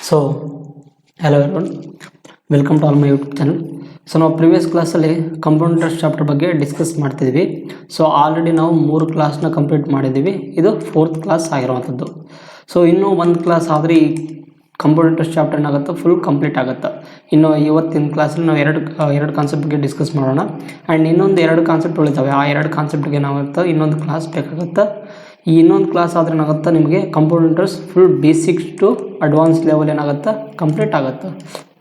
So hello everyone, welcome to all my YouTube channel. So ನಾವು previous ಕ್ಲಾಸಲ್ಲಿ compound interest chapter ಬಗ್ಗೆ discuss ಮಾಡ್ತಿದ್ವಿ. So already ನಾವು 3 ಕ್ಲಾಸ್ನ ಕಂಪ್ಲೀಟ್ ಮಾಡಿದ್ದೀವಿ. ಇದು 4th ಕ್ಲಾಸ್ ಆಗಿರುವಂಥದ್ದು. ಸೊ ಇನ್ನೂ ಒಂದು ಕ್ಲಾಸ್ ಆದರೆ ಈ ಕಂಪೌಂಡ್ ಇಂಟ್ರೆಸ್ಟ್ ಚಾಪ್ಟರ್ ಏನಾಗುತ್ತೆ, ಫುಲ್ ಕಂಪ್ಲೀಟ್ ಆಗುತ್ತೆ. ಇನ್ನು ಇವತ್ತಿನ ಕ್ಲಾಸಲ್ಲಿ ನಾವು ಎರಡು ಕಾನ್ಸೆಪ್ಟ್ ಬಗ್ಗೆ ಡಿಸ್ಕಸ್ ಮಾಡೋಣ. ಆ್ಯಂಡ್ ಇನ್ನೊಂದು 2 ಕಾನ್ಸೆಪ್ಟ್ ಉಳಿತಾವೆ. ಆ 2 ಕಾನ್ಸೆಪ್ಟ್ಗೆ ಏನಾಗುತ್ತೆ, ಇನ್ನೊಂದು ಕ್ಲಾಸ್ ಬೇಕಾಗುತ್ತೆ. ಈ ಇನ್ನೊಂದು ಕ್ಲಾಸ್ ಆದರೆ ಏನಾಗುತ್ತೆ, ನಿಮಗೆ compound interest full basics to advance level ಏನಾಗುತ್ತೆ, ಕಂಪ್ಲೀಟ್ ಆಗುತ್ತೆ.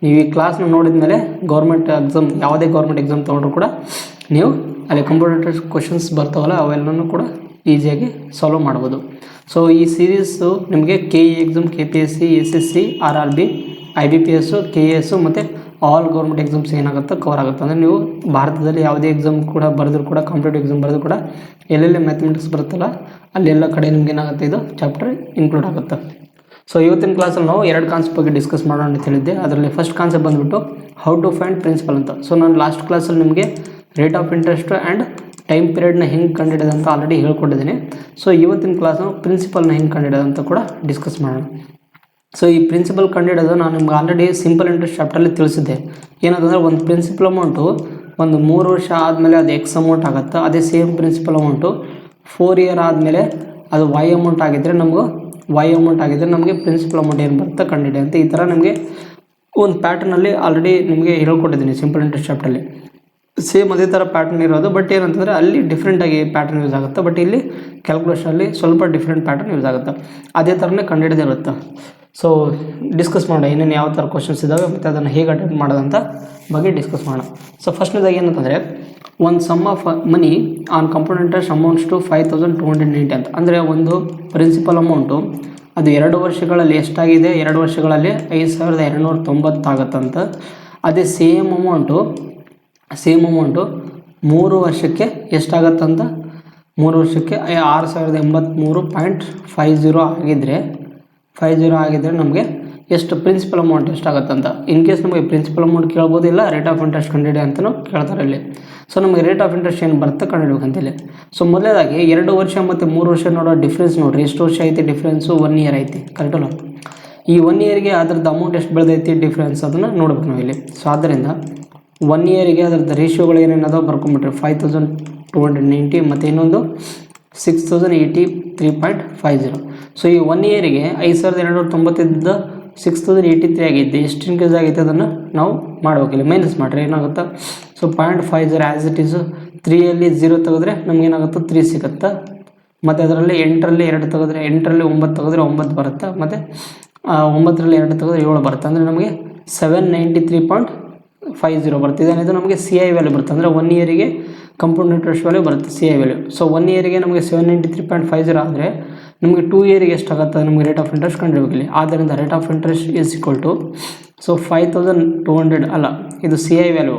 ನೀವು ಈ ಕ್ಲಾಸ್ನ ನೋಡಿದ ಮೇಲೆ ಗೌರ್ಮೆಂಟ್ ಎಕ್ಸಾಮ್, ಯಾವುದೇ ಗೌರ್ಮೆಂಟ್ ಎಕ್ಸಾಮ್ ತೊಗೊಂಡ್ರು ಕೂಡ ನೀವು ಅಲ್ಲಿ ಕಂಪೌಂಡ್ ಇಂಟ್ರೆಸ್ಟ್ ಕ್ವಶನ್ಸ್ ಬರ್ತಾವಲ್ಲ, ಅವೆಲ್ಲನೂ ಕೂಡ ಈಸಿಯಾಗಿ ಸಾಲ್ವ್ ಮಾಡ್ಬೋದು. ಸೊ ಈ ಸೀರೀಸು ನಿಮಗೆ KE exam, KPSC, SSC, RRB, IBPS, KS ಮತ್ತು ಆಲ್ ಗೌರ್ಮೆಂಟ್ ಎಕ್ಸಾಮ್ಸ್ ಏನಾಗುತ್ತೆ ಕವರ್ ಆಗುತ್ತೆ. ಅಂದರೆ ನೀವು ಭಾರತದಲ್ಲಿ ಯಾವುದೇ ಎಕ್ಸಾಮ್ ಕೂಡ ಬರೆದ್ರು ಕೂಡ, ಕಾಂಪಿಟೇಟಿವ್ ಎಕ್ಸಾಮ್ ಬರೆದ್ರು ಕೂಡ ಎಲ್ಲೆಲ್ಲಿ ಮ್ಯಾಥಮೆಟಿಕ್ಸ್ ಬರುತ್ತಲ್ಲ ಅಲ್ಲೆಲ್ಲ ಕಡೆ ನಿಮ್ಗೆ ಏನಾಗುತ್ತೆ, ಇದು ಚಾಪ್ಟರ್ ಇನ್ಕ್ಲೂಡ್ ಆಗುತ್ತೆ. ಸೊ ಇವತ್ತಿನ ಕ್ಲಾಸಲ್ಲಿ ನಾವು 2 ಕಾನ್ಸೆಪ್ಟ್ ಬಗ್ಗೆ ಡಿಸ್ಕಸ್ ಮಾಡೋಣ ಅಂತ ಹೇಳಿದ್ದೆ. ಅದರಲ್ಲಿ ಫಸ್ಟ್ ಕಾನ್ಸೆಪ್ಟ್ ಬಂದುಬಿಟ್ಟು ಹೌ ಟು ಫೈಂಡ್ ಪ್ರಿನ್ಸಿಪಲ್ ಅಂತ. ಸೊ ನಾನು ಲಾಸ್ಟ್ ಕ್ಲಾಸಲ್ಲಿ ನಿಮಗೆ rate of interest and time ಪೀರಿಯಡ್ನ ಹೆಂಗೆ ಕಂಡುಹಿಡಿಯೋದು ಅಂತ ಆಲ್ರೆಡಿ ಹೇಳ್ಕೊಟ್ಟಿದ್ದೀನಿ. ಸೊ ಇವತ್ತಿನ ಕ್ಲಾಸ್ನ ಪ್ರಿನ್ಸಿಪಲ್ನ ಹೆಂಗೆ ಕಂಡುಹಿಡಿಯೋದು ಅಂತ ಕೂಡ ಡಿಸ್ಕಸ್ ಮಾಡೋಣ. ಸೊ ಈ ಪ್ರಿನ್ಸಿಪಲ್ ಕಂಡುಹಿಡೋದು ನಾನು ನಿಮ್ಗೆ ಆಲ್ರೆಡಿ ಸಿಂಪಲ್ ಇಂಟ್ರೆಸ್ಟ್ ಚಾಪ್ಟರಲ್ಲಿ ತಿಳಿಸಿದ್ದೆ. ಏನಂತಂದರೆ ಒಂದು ಪ್ರಿನ್ಸಿಪಲ್ ಅಮೌಂಟು ಒಂದು 3 ವರ್ಷ ಆದಮೇಲೆ ಅದು ಎಕ್ಸ್ ಅಮೌಂಟ್ ಆಗುತ್ತೆ. ಅದೇ ಸೇಮ್ ಪ್ರಿನ್ಸಿಪಲ್ ಅಮೌಂಟು 4 ಇಯರ್ ಆದಮೇಲೆ ಅದು ವೈ ಅಮೌಂಟ್ ಆಗಿದ್ದರೆ ನಮಗೆ ಪ್ರಿನ್ಸಿಪಲ್ ಅಮೌಂಟ್ ಏನು ಬರುತ್ತೆ ಕಂಡುಹಿಡಿ ಅಂತ. ಈ ಥರ ನಿಮಗೆ ಒಂದು ಪ್ಯಾಟರ್ನಲ್ಲಿ ಆಲ್ರೆಡಿ ನಿಮಗೆ ಹೇಳ್ಕೊಟ್ಟಿದ್ದೀನಿ ಸಿಂಪಲ್ ಇಂಟ್ರೆಸ್ಟ್ ಚಾಪ್ಟರಲ್ಲಿ. ಸೇಮ್ ಅದೇ ಥರ ಪ್ಯಾಟರ್ನ್ ಇರೋದು, ಬಟ್ ಏನಂತಂದರೆ ಅಲ್ಲಿ ಡಿಫ್ರೆಂಟಾಗಿ ಪ್ಯಾಟರ್ನ್ ಯೂಸ್ ಆಗುತ್ತೆ. ಬಟ್ ಇಲ್ಲಿ ಕ್ಯಾಲ್ಕುಲೇಷನಲ್ಲಿ ಸ್ವಲ್ಪ ಡಿಫ್ರೆಂಟ್ ಪ್ಯಾಟರ್ನ್ ಯೂಸ್ ಆಗುತ್ತೆ. ಅದೇ ಥರನೇ ಕಂಡುಹಿಡಿದಿರುತ್ತೆ. ಸೊ ಡಿಸ್ಕಸ್ ಮಾಡೋಣ ಏನೇನು ಯಾವ ಥರ ಕ್ವಶನ್ಸ್ ಇದ್ದಾವೆ ಮತ್ತು ಅದನ್ನು ಹೇಗೆ ಅಟೆಂಡ್ ಮಾಡೋದಂತ ಬಗ್ಗೆ ಡಿಸ್ಕಸ್ ಮಾಡೋಣ. ಸೊ ಫಸ್ಟ್ನೇದಾಗಿ ಏನಂತಂದರೆ, ಒಂದು sum of money on compound interest amounts to 5290 ಅಂತ. ಅಂದರೆ ಒಂದು ಪ್ರಿನ್ಸಿಪಲ್ ಅಮೌಂಟು ಅದು 2 ವರ್ಷಗಳಲ್ಲಿ ಎಷ್ಟಾಗಿದೆ, 2 ವರ್ಷಗಳಲ್ಲಿ 5290 ಆಗುತ್ತಂತ. ಅದೇ ಸೇಮ್ ಅಮೌಂಟು 3 ವರ್ಷಕ್ಕೆ ಎಷ್ಟಾಗತ್ತಂತ, 3 ವರ್ಷಕ್ಕೆ 6083.50 ಆಗಿದ್ದರೆ ನಮಗೆ ಎಷ್ಟು ಪ್ರಿನ್ಸಿಪಲ್ ಅಮೌಂಟ್ ಎಷ್ಟಾಗತ್ತಂತ. ಇನ್ ಕೇಸ್ ನಮಗೆ ಪ್ರಿನ್ಸಿಪಲ್ ಅಮೌಂಟ್ ಕೇಳ್ಬೋದು, ಇಲ್ಲ ರೇಟ್ ಆಫ್ ಇಂಟ್ರೆಸ್ಟ್ ಕಂಡುಹಿಡಿ ಅಂತಲೂ ಕೇಳ್ತಾರೆ ಇಲ್ಲಿ. ಸೊ ನಮಗೆ ರೇಟ್ ಆಫ್ ಇಂಟ್ರೆಸ್ಟ್ ಏನು ಬರುತ್ತೆ ಕಂಡುಹಿಡ್ಬೇಕಂತಿಲ್ಲ. ಸೊ ಮೊದಲೇದಾಗಿ 2 ವರ್ಷ ಮತ್ತು 3 ವರ್ಷ ನೋಡೋ ಡಿಫ್ರೆನ್ಸ್ ನೋಡಿರಿ. ಎಷ್ಟು ವರ್ಷ ಐತಿ ಡಿಫ್ರೆನ್ಸು? 1 ಇಯರ್ ಐತಿ, ಕರೆಕ್ಟಲ್ಲ? ಈ 1 ಇಯರ್ಗೆ ಅದ್ರದ್ದು ಅಮೌಂಟ್ ಎಷ್ಟು ಬೆಳೆದೈತಿ ಡಿಫ್ರೆನ್ಸ್, ಅದನ್ನು ನೋಡ್ಬೇಕು ನಾವು ಇಲ್ಲಿ. ಸೊ ಆದ್ದರಿಂದ 1 ಇಯರಿಗೆ ಅದರದ್ದು ರೇಷಿಯೋಗಳು ಏನೇನದೋ ಬರ್ಕೊಂಬಿಟ್ರೆ 5290 ಮತ್ತು ಇನ್ನೊಂದು 6083.50. ಸೊ ಈ 1 ಇಯರಿಗೆ 5290 6083 ಆಗಿದ್ದೆ. ಎಷ್ಟು ಇನ್ಕ್ರೀಸ್ ಆಗೈತೆ ಅದನ್ನು ನಾವು ಮಾಡ್ಬೇಕಿಲ್ಲ, ಮೈನಸ್ ಮಾಡಿರಿ ಏನಾಗುತ್ತೆ. So 0.50 as it is. 3ಯಲ್ಲಿ 0 ತೆಗೆದ್ರೆ ನಮಗೇನಾಗುತ್ತೆ 3 ಸಿಗುತ್ತೆ. ಮತ್ತು ಅದರಲ್ಲಿ 8ರಲ್ಲಿ 2 ತೆಗೆದ್ರೆ 8ರಲ್ಲಿ 9 ತೆಗೆದ್ರೆ 9 ಬರುತ್ತೆ. ಮತ್ತು 9ರಲ್ಲಿ 2 ತೆಗೆದ್ರೆ 7 ಬರುತ್ತೆ. ಅಂದರೆ ನಮಗೆ 793.50 ಬರುತ್ತೆ. ಇದೇನಿದು ನಮಗೆ CI ವ್ಯಾಲ್ಯೂ ಬರುತ್ತೆ. ಅಂದರೆ 1 ಇಯರಿಗೆ ಕಂಪೌಂಡ್ ಇಂಟ್ರೆಸ್ಟ್ ವ್ಯಾಲ್ಯೂ ಬರುತ್ತೆ, CI ವ್ಯಾಲ್ಯೂ. ಸೊ 1 ಇಯರಿಗೆ ನಮಗೆ 793.50 ಆದರೆ ನಮಗೆ 2 ಇಯರಿಗೆ ಎಷ್ಟಾಗುತ್ತೆ, ನಮಗೆ ರೇಟ್ ಆಫ್ ಇಂಟ್ರೆಸ್ಟ್ ಕಂಡುಹಿಡಬೇಕಿಲ್ಲ. ಆದ್ದರಿಂದ rate of interest is equal to, so 5200 ಅಲ್ಲ, ಇದು CI ವ್ಯಾಲ್ಯೂ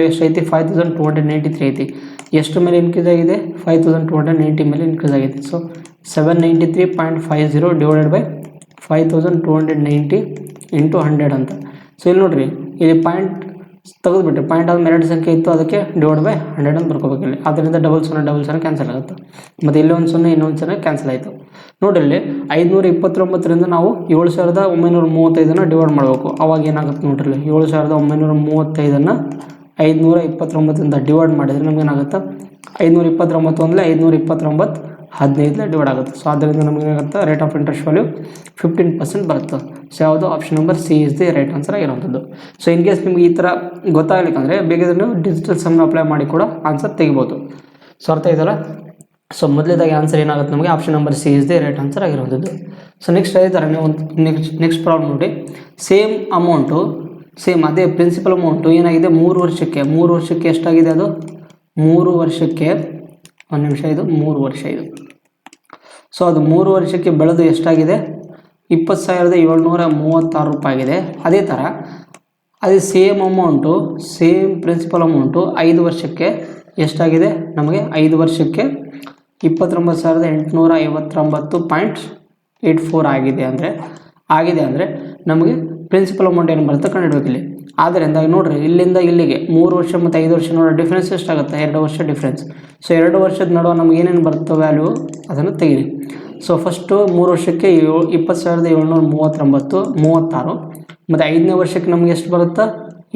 ಎಷ್ಟೈತಿ 5293 ಐತಿ. ಎಷ್ಟು ಮೇಲೆ ಇನ್ಕ್ರೀಸ್ ಆಗಿದೆ? 5290 ಮೇಲೆ ಇನ್ಕ್ರೀಸ್ ಆಗಿದೆ. ಸೊ 793.50 ಡಿವೈಡೆಡ್ ಬೈ 5290 ಇಂಟು 100 ಅಂತ. ಸೊ ಇಲ್ಲಿ ನೋಡಿರಿ, ಇಲ್ಲಿ ಪಾಯಿಂಟ್ ತೆಗೆದುಬಿಟ್ರೆ, ಪಾಯಿಂಟ್ ಆದಮೇಲೆ 2 ಸಂಖ್ಯೆ ಇತ್ತು, ಅದಕ್ಕೆ ಡಿವೈಡ್ ಬೈ 100 ಅಂತ ಬರ್ಕೋಬೇಕಿಲ್ಲ. ಆದ್ದರಿಂದ ಡಬಲ್ ಸೊನ್ನೆ ಕ್ಯಾನ್ಸಲ್ ಆಗುತ್ತೆ. ಮತ್ತು ಇಲ್ಲಿ 1 ಸೊನ್ನೆ ಇನ್ನೊಂದು ಸೊನ್ನೆ ಕ್ಯಾನ್ಸಲ್ ಆಯಿತು. ನೋಡಿರಿ, ಇಲ್ಲಿ 529ರಿಂದ ನಾವು 7935 ಡಿವೈಡ್ ಮಾಡಬೇಕು. ಅವಾಗ ಏನಾಗುತ್ತೆ ನೋಡ್ರಿ, 7935 529ರಿಂದ ಡಿವೈಡ್ ಮಾಡಿದರೆ ನಮ್ಗೆ ಏನಾಗುತ್ತೆ, 529 ಅಂದರೆ 529 15 ಡಿವೈಡ್ ಆಗುತ್ತೆ. ಸೊ ಆದ್ದರಿಂದ ನಮಗೆ ಏನಾಗುತ್ತೆ, ರೇಟ್ ಆಫ್ ಇಂಟ್ರೆಸ್ಟ್ ವ್ಯಾಲ್ಯೂ 15% ಬರುತ್ತೆ. ಸೊ ಯಾವುದು option number C is the right answer ಆಗಿರುವಂಥದ್ದು. ಸೊ ಇನ್ ಕೇಸ್ ನಿಮ್ಗೆ ಈ ಥರ ಗೊತ್ತಾಗಲಿಕ್ಕಂದರೆ ಬೇಕಿದ್ರೆ ನೀವು ಡಿಜಿಟಲ್ ಸಮ್ನ ಅಪ್ಲೈ ಮಾಡಿ ಕೂಡ ಆನ್ಸರ್ ತೆಗಿಬೋದು. ಸೊ ಅರ್ಥ ಇದಲ್ಲ? ಸೊ ಮೊದಲೇದಾಗಿ ಆನ್ಸರ್ ಏನಾಗುತ್ತೆ, ನಮಗೆ option number C is the right answer ಆಗಿರುವಂಥದ್ದು. ಸೊ ನೆಕ್ಸ್ಟ್ ಅದೇ ಥರ ನೀವು ನೆಕ್ಸ್ಟ್ ಪ್ರಾಬ್ಲಮ್ ನೋಡಿ. ಸೇಮ್ ಅದೇ ಪ್ರಿನ್ಸಿಪಲ್ ಅಮೌಂಟು ಏನಾಗಿದೆ, 3 ವರ್ಷಕ್ಕೆ ಎಷ್ಟಾಗಿದೆ, ಅದು 3 ವರ್ಷಕ್ಕೆ 1 ನಿಮಿಷ, ಇದು 3 ವರ್ಷ ಇದು. ಸೊ ಅದು 3 ವರ್ಷಕ್ಕೆ ಬೆಳೆದು ಎಷ್ಟಾಗಿದೆ, 20,736 ರೂಪಾಯಿ ಆಗಿದೆ. ಅದೇ ಥರ ಅದೇ ಸೇಮ್ ಪ್ರಿನ್ಸಿಪಲ್ ಅಮೌಂಟು 5 ವರ್ಷಕ್ಕೆ ಎಷ್ಟಾಗಿದೆ, ನಮಗೆ 5 ವರ್ಷಕ್ಕೆ 29,859.84 ಆಗಿದೆ ಅಂದರೆ ನಮಗೆ ಪ್ರಿನ್ಸಿಪಲ್ ಅಮೌಂಟ್ ಏನು ಬರುತ್ತೆ ಕಂಡುಹಿಡಬೇಕು ಇಲ್ಲಿ. ಆದ್ದರಿಂದ ನೋಡಿರಿ, ಇಲ್ಲಿಂದ ಇಲ್ಲಿಗೆ 3 ವರ್ಷ ಮತ್ತು 5 ವರ್ಷ ನೋಡೋ ಡಿಫ್ರೆನ್ಸ್ ಎಷ್ಟಾಗುತ್ತೆ, 2 ವರ್ಷ ಡಿಫ್ರೆನ್ಸ್. ಸೊ 2 ವರ್ಷದ ನಡುವೆ ನಮ್ಗೆ ಏನೇನು ಬರುತ್ತೆ ವ್ಯಾಲ್ಯೂ, ಅದನ್ನು ತೆಗೀರಿ. ಸೊ ಫಸ್ಟು 3 ವರ್ಷಕ್ಕೆ 20,739 36, ಮತ್ತು 5ನೇ ವರ್ಷಕ್ಕೆ ನಮಗೆ ಎಷ್ಟು ಬರುತ್ತಾ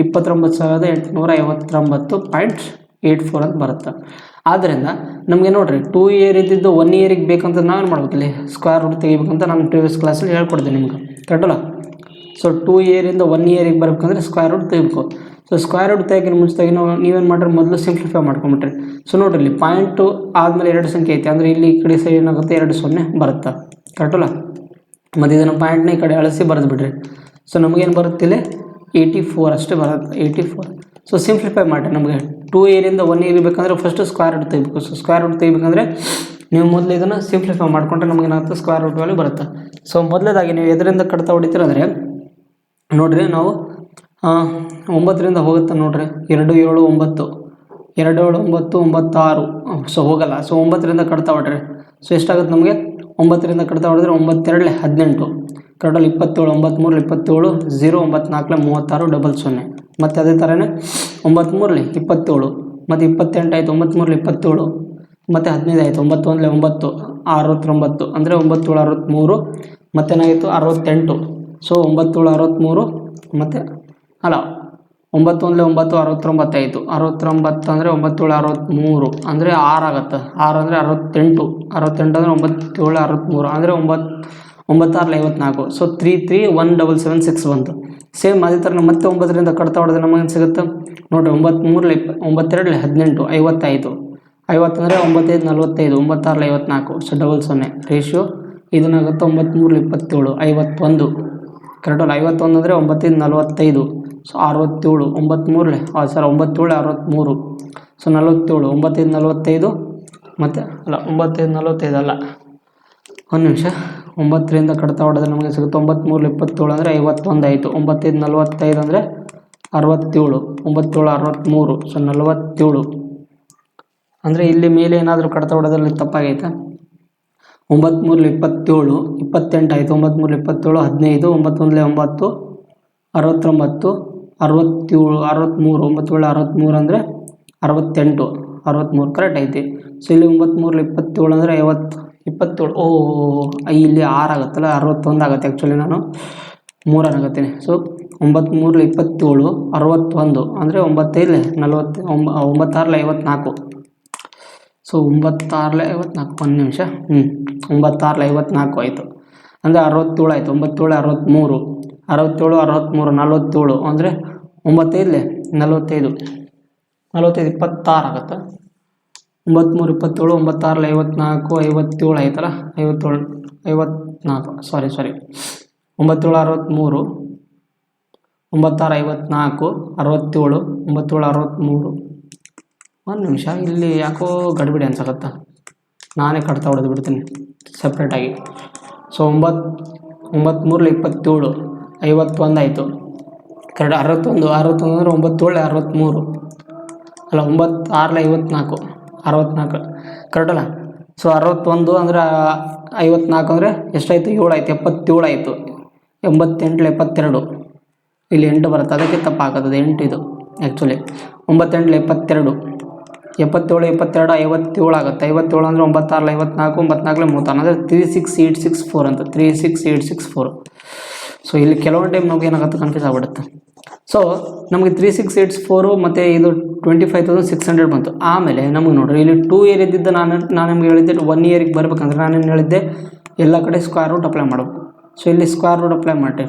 29,859.84 ಅಂತ ಬರುತ್ತೆ. ಆದ್ದರಿಂದ ನಮಗೆ ನೋಡಿರಿ 2 ಇಯರ್ ಇದ್ದಿದ್ದು 1 ಇಯರಿಗೆ ಬೇಕಂತ ನಾವೇನು ಮಾಡ್ಬೇಕಲ್ಲಿ ಸ್ಕ್ವೇರ್ ರೂಟ್ ತೆಗಿಬೇಕಂತ ನಾನು ಪ್ರೀವಿಯಸ್ ಕ್ಲಾಸಲ್ಲಿ ಹೇಳ್ಕೊಡ್ತೀನಿ ನಿಮ್ಗೆ, ಕರೆಕ್ಟಲ್ಲ. ಸೊ 2 ಇಯರಿಂದ 1 ಇಯರಿಗೆ ಬರಬೇಕಂದ್ರೆ ಸ್ಕ್ವೇರ್ ರೂಟ್ ತೆಗಿಬೇಕು. ಸೊ ಸ್ಕ್ವೇರ್ ರೂಟ್ ತೆಗಿನ ಮುಂಚೆಗೆ ನೀವೇನು ಮಾಡ್ರಿ, ಮೊದಲು ಸಿಂಪ್ಲಿಫೈ ಮಾಡ್ಕೊಂಬಿಟ್ರಿ. ಸೊ ನೋಡಿರಿ ಇಲ್ಲಿ ಪಾಯಿಂಟು ಆದಮೇಲೆ 2 ಸಂಖ್ಯೆ ಐತೆ, ಅಂದರೆ ಇಲ್ಲಿ ಈ ಕಡೆ ಸೈಡ್ ಏನಾಗುತ್ತೆ 2 0 ಬರುತ್ತೆ, ಕರೆಕ್ಟಲ್ಲ. ಮತ್ತು ಇದನ್ನು ಪಾಯಿಂಟ್ನ ಈ ಕಡೆ ಅಳಿಸಿ ಬರೆದು ಬಿಡ್ರಿ. ಸೊ ನಮಗೇನು ಬರುತ್ತೆ ಇಲ್ಲಿ 84 ಅಷ್ಟೇ ಬರುತ್ತೆ, 84. ಸೊ ಸಿಂಪ್ಲಿಫೈ ಮಾಡಿರಿ. ನಮಗೆ 2 ಇಯರಿಂದ 1 ಇಯರ್ ಬೇಕಂದ್ರೆ ಫಸ್ಟು ಸ್ಕ್ವೇರ್ ರೂಟ್ ತೆಗಿಬೇಕು. ಸೊ ಸ್ಕ್ವೇರ್ ರೂಟ್ ತೆಗಿಬೇಕಂದ್ರೆ ನೀವು ಮೊದಲು ಇದನ್ನು ಸಿಂಪ್ಲಿಫೈ ಮಾಡಿಕೊಂಡ್ರೆ ನಮಗೇನಾಗುತ್ತೆ ಸ್ಕ್ವೇರ್ ರೂಟ್ ವ್ಯಾಲ್ಯೂ ಬರುತ್ತೆ. ಸೊ ಮೊದಲೇದಾಗಿ ನೀವು ಎದರಿಂದ ಕಡ್ತಾ ಹೊಡಿತೀರಂದರೆ ನೋಡಿರಿ, ನಾವು 9ರಿಂದ ಹೋಗುತ್ತೆ ನೋಡಿರಿ, 2 7 9, 2 7 9 96. ಸೊ ಹೋಗಲ್ಲ. ಸೊ 9ರಿಂದ ಕಡ್ತಾ ಹೊಡ್ರಿ. ಸೊ ಎಷ್ಟಾಗುತ್ತೆ ನಮಗೆ 9ರಿಂದ ಕಡ್ತಾ ಹೊಡೆದ್ರೆ 9 2 18, ಕರೆಕ್ಟಲ್ಲಿ 27, 9 3 27, 0 9 4 36 00. ಮತ್ತು ಅದೇ ಥರನೇ 9 3 27, ಮತ್ತು 28 ಆಯಿತು, 9 3 27, ಮತ್ತು 15 ಆಯಿತು, 9 1 9 69, ಅಂದರೆ 9 7 63, ಮತ್ತೇನಾಗಿತ್ತು 68. ಸೊ 9 7 63, ಮತ್ತು ಅಲ್ಲ 9 1 9 69 ಆಯಿತು, 69 ಅಂದರೆ 9 7 63, ಅಂದರೆ 6 ಆಗುತ್ತೆ. 6 ಅಂದರೆ 68, 68 ಅಂದರೆ 9 7 63, ಅಂದರೆ 9 9 6 54. ಸೊ 3 3 1 7 7 6 ಬಂತು. ಸೇಮ್ ಅದೇ ಥರ ಮತ್ತೆ 9ರಿಂದ ಕಡ್ತಾ ಹೊಡೆದ್ರೆ ನಮಗೇನು ಸಿಗುತ್ತೆ ನೋಡಿರಿ, 9 3 9 2 18, 50 ಆಯಿತು. 50 ಅಂದರೆ 9 5 45, 9 6 54. So 00 ratio ಇದನ್ನಾಗುತ್ತೆ 9 3 27, 51, ಕರೆಕ್ಟಲ್ಲ. 51 ಅಂದರೆ 9 5 45, ಸೊ 67, 9 3 9 7 63, ಸೊ 47, 9 5 45, ಮತ್ತು ಅಲ್ಲ 9 5 45 ಅಲ್ಲ, ಒಂದು ನಿಮಿಷ. 9ರಿಂದ ಕಡ್ತಾ ಹೊಡೆದ್ರೆ ನಮಗೆ ಸಿಗುತ್ತೆ 9 3 27 ಅಂದರೆ 51 ಆಯಿತು. 9 5 45 ಅಂದರೆ 67, 9 7 63, ಸೊ 47. ಅಂದರೆ ಇಲ್ಲಿ ಮೇಲೆ ಏನಾದರೂ ಕಡ್ತಾ ಹೊಡೆದ್ರಲ್ಲಿ ತಪ್ಪಾಗೈತೆ. 9 3 27, 28 ಆಯಿತು. 9 3 27, 15, 9 1 9, 69, 67 63, 9 7 63 ಅಂದರೆ 68, 63 ಕರೆಕ್ಟ್ ಐತಿ. ಸೊ ಇಲ್ಲಿ 9 3 27 ಅಂದರೆ 27. ಇಲ್ಲಿ 6 ಆಗುತ್ತಲ್ಲ, 61 ಆಗುತ್ತೆ. ಆ್ಯಕ್ಚುಲಿ ನಾನು 3 ಆಗುತ್ತೀನಿ. ಸೊ 9 3 27, 61 ಅಂದರೆ 9 5 40, 9 6 54. ಸೊ 9 6 54, ಒಂದು ನಿಮಿಷ. 9 6 54 ಆಯಿತು, ಅಂದರೆ 67 ಆಯಿತು. 9 7 63, 67 63, 47 ಅಂದರೆ 9 5 45, 45 26 ಆಗುತ್ತೆ. 9 3 27, 9 6 54, 57 ಆಯ್ತಲ್ಲ, 57 54, ಸಾರಿ 9 7 63, 9 6 54, 67, 9 7 63. ಒಂದು ನಿಮಿಷ, ಇಲ್ಲಿ ಯಾಕೋ ಗಡಿಬಿಡಿ ಅನ್ಸಕತ್ತ, ನಾನೇ ಕಡ್ತಾ ಹೊಡೆದು ಬಿಡ್ತೀನಿ ಸಪ್ರೇಟಾಗಿ. ಸೊ 9 3 27, 51 ಆಯಿತು, ಕರೆಕ್ಟ್. 61 ಅಂದರೆ 9 7 63, ಅಲ್ಲ 9 6 54, 64 ಕರೆಕ್ಟಲ್ಲ. ಸೊ 61 ಅಂದರೆ 54 ಅಂದರೆ ಎಷ್ಟಾಯಿತು, 7 ಆಯಿತು, 77 ಆಯಿತು. 88 72, ಇಲ್ಲಿ 8 ಬರುತ್ತೆ, ಅದಕ್ಕೆ ತಪ್ಪಾಗ್ತದೆ 8 ಇದು ಆ್ಯಕ್ಚುಲಿ. 9 8 72, 77 22 57 ಆಗುತ್ತೆ. 57 ಅಂದರೆ 9 6 54, 9 4 34, ಅಂದರೆ 36864 ಅಂತ, 36864. ಸೊ ಇಲ್ಲಿ ಕೆಲವೊಂದು ಟೈಮ್ ನಮ್ಗೆ ಏನಾಗುತ್ತೆ ಕನ್ಫ್ಯೂಸ್ ಆಗಿಬಿಡುತ್ತೆ. ಸೊ ನಮಗೆ 3684 ಮತ್ತು ಇದು 25,600 ಬಂತು. ಆಮೇಲೆ ನಮಗೆ ನೋಡಿರಿ, ಇಲ್ಲಿ 2 ಇಯರ್ ಇದ್ದಿದ್ದು ನಾನು ನಿಮ್ಗೆ ಹೇಳಿದ್ದೆ 1 ಇಯರಿಗೆ ಬರಬೇಕಂದ್ರೆ ನಾನೇನು ಹೇಳಿದ್ದೆ, ಎಲ್ಲ ಕಡೆ ಸ್ಕ್ವೇರ್ ರೂಟ್ ಅಪ್ಲೈ ಮಾಡಬೇಕು. ಸೊ ಇಲ್ಲಿ ಸ್ಕ್ವೇರ್ ರೂಟ್ ಅಪ್ಲೈ ಮಾಡಿ.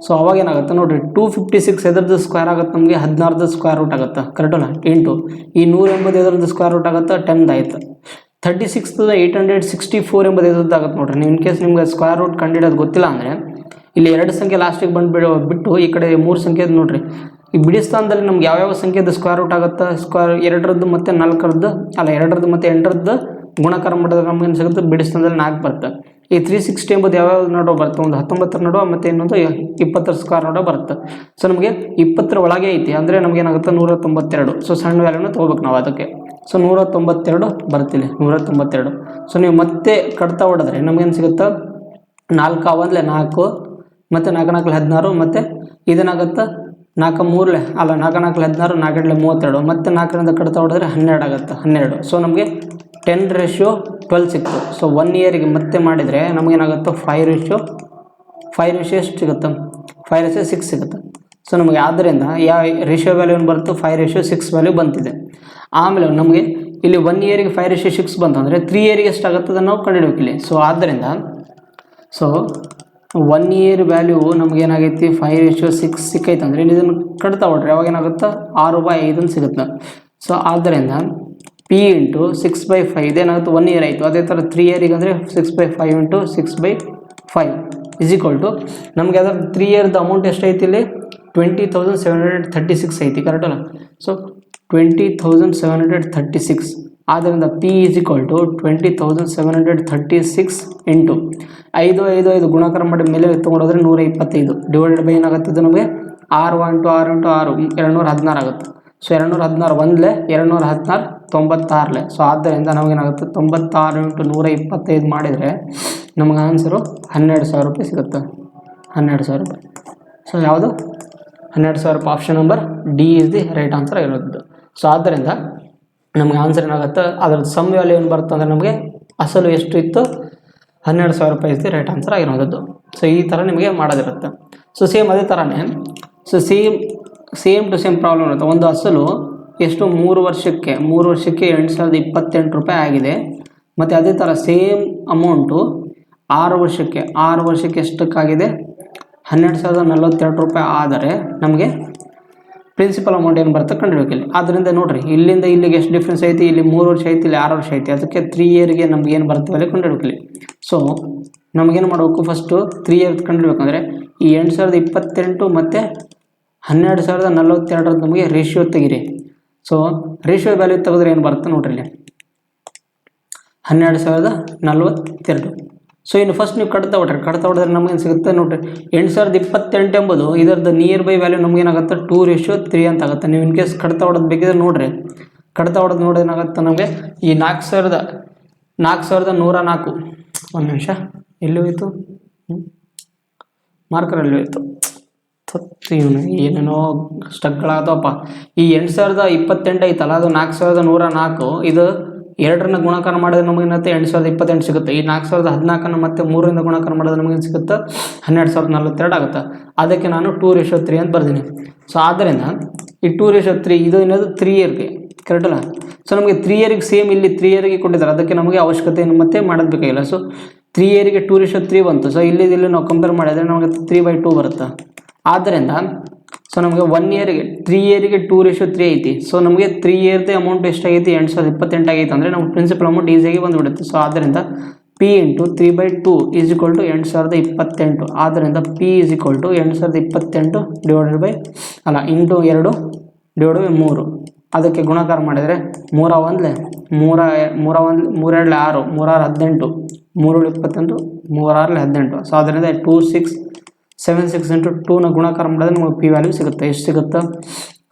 ಸೊ ಅವಾಗ ಏನಾಗುತ್ತೆ ನೋಡಿರಿ, 256 ಎದ್ರದ್ದು ಸ್ಕ್ವೇರ್ ಆಗುತ್ತೆ ನಮಗೆ 16ದ ಸ್ಕ್ವೇರ್ ರೂಟ್ ಆಗುತ್ತೆ, ಕರೆಕ್ಟಲ್ಲ. ಇಂಟು ಈ 100 ಎಂಬುದು ಎದ್ರದ್ದು ಸ್ಕ್ವೇರ್ ರೂಟ್ ಆಗುತ್ತೆ 10 ಆಯಿತು. 36,864 ಎಂಬುದು ಎದ್ರದ್ದು ಆಗುತ್ತೆ ನೋಡಿರಿ. ನೀವು ಇನ್ ಕೇಸ್ ನಿಮ್ಗೆ ಸ್ಕ್ವೇರ್ ರೂಟ್ ಕಂಡಿಡೋದು ಗೊತ್ತಿಲ್ಲ ಅಂದರೆ ಇಲ್ಲಿ 2 ಸಂಖ್ಯೆ ಲಾಸ್ಟಿಗೆ ಬಿಟ್ಟು ಈ ಕಡೆ 3 ಸಂಖ್ಯೆ ನೋಡಿರಿ. ಈ ಬಿಡಿ ಸ್ಥಾನದಲ್ಲಿ ನಮ್ಗೆ ಯಾವ್ಯಾವ ಸಂಖ್ಯೆದು ಸ್ಕ್ವೇರ್ ರೂಟ್ ಆಗುತ್ತೆ, ಸ್ಕ್ವೇರ್ 2ರದ್ದು ಮತ್ತು 4ರದ್ದು, ಅಲ್ಲ 2ರದ್ದು ಮತ್ತು 8ರದ್ದು ಗುಣಾಕಾರ ಮಾಡಿದ್ರೆ ನಮ್ಗೇನು ಸಿಗುತ್ತೆ, ಬಿಡಿ ಸ್ಥಾನದಲ್ಲಿ 4 ಬರುತ್ತೆ. ಈ 360 ಎಂಬುದು ಯಾವ್ಯಾವ ನಡುವೆ ಬರುತ್ತೆ, ಒಂದು 19ರ ನಡುವೆ ಮತ್ತು ಇನ್ನೊಂದು 20ರ ಸ್ಕ್ವೇರ್ ನಡುವೆ ಬರುತ್ತೆ. ಸೊ ನಮಗೆ 20ರ ಒಳಗೆ ಐತಿ, ಅಂದರೆ ನಮಗೇನಾಗುತ್ತೆ 192. ಸೊ ಸಣ್ಣ ವ್ಯಾಲ್ಯೂನ ತೊಗೋಬೇಕು ನಾವು ಅದಕ್ಕೆ. ಸೊ 192 ಬರ್ತಿಲ್ಲ, 192. ಸೊ ನೀವು ಮತ್ತೆ ಕಡ್ತಾ ಹೊಡೆದ್ರೆ ನಮಗೇನು ಸಿಗುತ್ತೆ, 4 1 4, ಮತ್ತು 4 4 16, ಮತ್ತು ಇದೇನಾಗುತ್ತೆ 4 3 ಅಲ್ಲ 4 4 16, 4 32, ಮತ್ತು 4ರಿಂದ ಕಡ್ತಾ ಹೊಡೆದ್ರೆ 12 ಆಗುತ್ತೆ, 12. ಸೊ ನಮಗೆ 10:11 12 ಸಿಕ್ತು. ಸೊ 1 ಇಯರಿಗೆ ಮತ್ತೆ ಮಾಡಿದರೆ ನಮಗೇನಾಗುತ್ತೆ 5 ಎಷ್ಟು ಸಿಗುತ್ತೆ, 5:6 ಸಿಗುತ್ತೆ. ಸೊ ನಮಗೆ ಆದ್ದರಿಂದ ಯಾವ ರೇಷಿಯೋ ವ್ಯಾಲ್ಯೂ ಏನು ಬರುತ್ತೆ, 5:6 ವ್ಯಾಲ್ಯೂ ಬಂತಿದೆ. ಆಮೇಲೆ ನಮಗೆ ಇಲ್ಲಿ 1 ಇಯರಿಗೆ 5:6 ಬಂತಂದರೆ 3 ಇಯರಿಗೆ ಎಷ್ಟಾಗುತ್ತೆ ಅದನ್ನು ನಾವು ಕಂಡುಹಿಡಬೇಕು ಇಲ್ಲಿ. ಸೊ ಆದ್ದರಿಂದ 1 ಇಯರ್ ವ್ಯಾಲ್ಯೂ ನಮಗೇನಾಗೈತಿ 5:6 ಸಿಕ್ಕೈತೆ ಅಂದರೆ ಇಲ್ಲಿ ಇದನ್ನು ಕಟ್ತಾ ಹೊಡ್ರಿ ಅವಾಗ ಏನಾಗುತ್ತೆ 6/5 ಸಿಗುತ್ತೆ. ಸೊ ಆದ್ದರಿಂದ P ಇಂಟು 6/5 ಇದೇನಾಗುತ್ತೆ 1 ಇಯರ್ ಆಯಿತು. ಅದೇ ಥರ 3 ಇಯರಿಗೆ ಅಂದರೆ 6/5 ಇಂಟು 6/5 ಇಸ್ ಈಕ್ವಲ್ ಟು ನಮಗೆ ಅದರ 3 ಇಯರ್ದು ಅಮೌಂಟ್ ಎಷ್ಟೈತಿ ಇಲ್ಲಿ 20,736 ಐತಿ, ಕರೆಕ್ಟ್ ಅಲ್ಲ. ಸೊ 20,736 ಆದ್ದರಿಂದ P is equal to 20,736 into 5 ಗುಣಾಕಾರ ಮಾಡಿ ಮೇಲೆ ತೊಗೊಂಡೋದ್ರೆ 125 ಡಿವೈಡೆಡ್ ಬೈ ಏನಾಗುತ್ತೆ ಇದು ನಮಗೆ 6 ಇಂಟು 6 ಇಂಟು 6 216 ಆಗುತ್ತೆ. ಸೊ 216 ಒಂದಲೇ 216 96. ಸೊ ಆದ್ದರಿಂದ ನಮಗೇನಾಗುತ್ತೆ 96 ಇಂಟು 125 ಮಾಡಿದರೆ ನಮಗೆ ಆನ್ಸರು 12,000 ರೂಪಾಯಿ ಸಿಗುತ್ತೆ, 12,000 ರೂಪಾಯಿ. ಸೊ ಯಾವುದು 12,000 ರೂಪಾಯಿ. Option number D is the right answer ಆಗಿರೋದು. ಸೊ ಆದ್ದರಿಂದ ನಮಗೆ ಆನ್ಸರ್ ಏನಾಗುತ್ತೆ ಅದರದ್ದು ಸಮ್ ವ್ಯಾಲ್ಯೂ ಏನು ಬರುತ್ತೆ ಅಂದರೆ ನಮಗೆ ಅಸಲು ಎಷ್ಟು ಇತ್ತು 12,000 ರೂಪಾಯಿ ಇಸ್ ದಿ ರೈಟ್ ಆನ್ಸರ್ ಆಗಿರೋದು. ಸೊ ಈ ಥರ ನಿಮಗೆ ಮಾಡೋದಿರುತ್ತೆ. ಸೊ ಸೇಮ್ ಅದೇ ಥರನೇ so same to same problem ಇರುತ್ತೆ. ಒಂದು ಅಸಲು ಎಷ್ಟು 3 ವರ್ಷಕ್ಕೆ 8,028 ರೂಪಾಯಿ ಆಗಿದೆ. ಮತ್ತು ಅದೇ ಥರ ಸೇಮ್ ಅಮೌಂಟು 6 ವರ್ಷಕ್ಕೆ ಎಷ್ಟಕ್ಕಾಗಿದೆ 12,042 ರೂಪಾಯಿ ಆದರೆ ನಮಗೆ ಪ್ರಿನ್ಸಿಪಲ್ ಅಮೌಂಟ್ ಏನು ಬರುತ್ತೆ ಕಂಡುಹಿಡಬೇಕು ಇಲ್ಲಿ. ಆದ್ದರಿಂದ ನೋಡಿರಿ ಇಲ್ಲಿಂದ ಇಲ್ಲಿಗೆ ಎಷ್ಟು ಡಿಫ್ರೆನ್ಸ್ ಐತಿ, ಇಲ್ಲಿ 3 ವರ್ಷ ಐತಿ, ಇಲ್ಲಿ 6 ವರ್ಷ ಐತಿ. ಅದಕ್ಕೆ 3 ಇಯರ್ಗೆ ನಮ್ಗೆ ಏನು ಬರುತ್ತೆ ಅಲ್ಲಿ ಕಂಡುಹಿಡಬೇಕು ಇಲ್ಲಿ. ಸೊ ನಮಗೇನು ಮಾಡಬೇಕು ಫಸ್ಟು 3 ಇಯರ್ ಕಂಡುಹಿಡಬೇಕಂದ್ರೆ ಈ 8,028 ಮತ್ತು 12,042 ನಮಗೆ ರೇಷಿಯೋ ತೆಗಿರಿ. ಸೊ ರೇಷಿಯೋ ವ್ಯಾಲ್ಯೂ ತೆಗೆದ್ರೆ ಏನು ಬರುತ್ತೆ ನೋಡ್ರಿ ಇಲ್ಲಿ 12,042. ಸೊ ಇನ್ನು ಫಸ್ಟ್ ನೀವು ಕಟ್ತಾ ಹೊಡ್ರೆ ನಮಗೇನು ಸಿಗುತ್ತೆ ನೋಡಿರಿ 8,028 ಎಂಬುದು ಇದರದ್ದು ನಿಯರ್ ಬೈ ವ್ಯಾಲ್ಯೂ ನಮಗೇನಾಗುತ್ತೆ 2:3 ಅಂತ ಆಗುತ್ತೆ. ನೀವು ಇನ್ ಕೇಸ್ ಕಟ್ತಾ ಹೊಡೋದು ಬೇಕಿದ್ರೆ ನೋಡಿರಿ ನೋಡಿ ಏನಾಗುತ್ತೆ ನಮಗೆ ಈ 4,104 ಒಂದು ನಿಮಿಷ ಎಲ್ಲಿ ಹೋಯಿತು ಮಾರ್ಕರ್ ಎಲ್ಲಿ ಹೋಯಿತು ಏನೇನೋ ಸ್ಟಕ್ಗಳಾದವಪ್ಪ. ಈ 8,028 ಐತಲ್ಲ ಅದು 4,104 ಇದು 2ರಿಂದ ಗುಣಾಕಾರ ಮಾಡಿದ್ರೆ ನಮಗೇನತ್ತೆ 8,028 ಸಿಗುತ್ತೆ. ಈ 4,014 ಮತ್ತು 3ರಿಂದ ಗುಣಾಕಾರ ಮಾಡಿದ್ರೆ ನಮಗೇನು ಸಿಗುತ್ತೆ 12,042 ಆಗುತ್ತೆ. ಅದಕ್ಕೆ ನಾನು 2:3 ಅಂತ ಬರ್ತೀನಿ. ಸೊ ಆದ್ದರಿಂದ ಈ 2:3 ಇದು ಏನದು 3 ಇಯರ್ಗೆ ಕರೆಕ್ಟ್ ಅಲ್ಲ. ಸೊ ನಮಗೆ 3 ಇಯರಿಗೆ ಸೇಮ್ ಇಲ್ಲಿ 3 ಇಯರಿಗೆ ಕೊಟ್ಟಿದ್ದಾರೆ, ಅದಕ್ಕೆ ನಮಗೆ ಅವಶ್ಯಕತೆ ಏನು ಮತ್ತೆ ಮಾಡೋದು ಬೇಕಾಗಿಲ್ಲ. ಸೊ 3 ಇಯರಿಗೆ 2:3 ಬಂತು. ಸೊ ಇಲ್ಲಿ ನಾವು ಕಂಪೇರ್ ಮಾಡಿದರೆ ನಮಗೆ 3/2 ಬರುತ್ತೆ. ಆದ್ದರಿಂದ ಸೊ ನಮಗೆ 1 ಇಯರಿಗೆ 3 ಇಯರಿಗೆ 2:3 ಐತಿ. ಸೊ ನಮಗೆ 3 ಇಯರ್ದೇ ಅಮೌಂಟ್ ಎಷ್ಟಾಗೈತಿ 8,028 ಆಗೈತೆ ಅಂದರೆ ನಮಗೆ ಪ್ರಿನ್ಸಿಪಲ್ ಅಮೌಂಟ್ ಈಸಿಯಾಗಿ ಬಂದುಬಿಡುತ್ತೆ. ಸೊ ಆದ್ದರಿಂದ P into 3/2 is equal to 8,028. ಆದ್ದರಿಂದ P is equal to 8,028 divided by into 2 divided by 3. ಅದಕ್ಕೆ ಗುಣಾಕಾರ ಮಾಡಿದರೆ 3 1 3 2 6 3 6 18 3 28 3 6 18. ಸೊ ಅದರಿಂದ 2,676 ಇಂಟು 2ನ ಗುಣಾಕಾರ ಮಾಡಿದ್ರೆ ನಮಗೆ P ವ್ಯಾಲ್ಯೂ ಸಿಗುತ್ತೆ. ಎಷ್ಟು ಸಿಗುತ್ತೆ?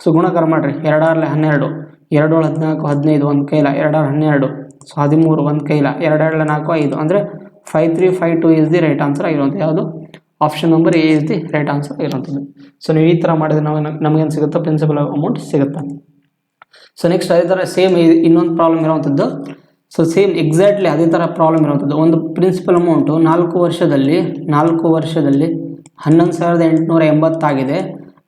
ಸೊ ಗುಣಾಕಾರ ಮಾಡಿರಿ 2 6 12 2 7 14 15 ಒಂದು ಕೈಲ 2 6 12 ಸೊ 13 ಒಂದು ಕೈಲ 2 2 4 5 ಅಂದರೆ 5352 ಈಸ್ ದಿ ರೈಟ್ ಆನ್ಸರ್ ಆಗಿರುವಂಥದ್ದು. ಯಾವುದು option number A is the right answer ಆಗಿರುವಂಥದ್ದು. ಸೊ ನೀವು ಈ ಥರ ಮಾಡಿದ್ರೆ ನಮಗೇನು ಸಿಗುತ್ತೆ ಪ್ರಿನ್ಸಿಪಲ್ ಅಮೌಂಟ್ ಸಿಗುತ್ತೆ. ಸೊ ನೆಕ್ಸ್ಟ್ ಅದೇ ಥರ ಸೇಮ್ ಇನ್ನೊಂದು ಪ್ರಾಬ್ಲಮ್ ಇರುವಂಥದ್ದು. ಸೊ ಸೇಮ್ ಎಕ್ಸಾಕ್ಟ್ಲಿ ಅದೇ ಥರ ಪ್ರಾಬ್ಲಮ್ ಇರುವಂಥದ್ದು. ಒಂದು ಪ್ರಿನ್ಸಿಪಲ್ ಅಮೌಂಟು 4 ವರ್ಷದಲ್ಲಿ 11,880 ಆಗಿದೆ.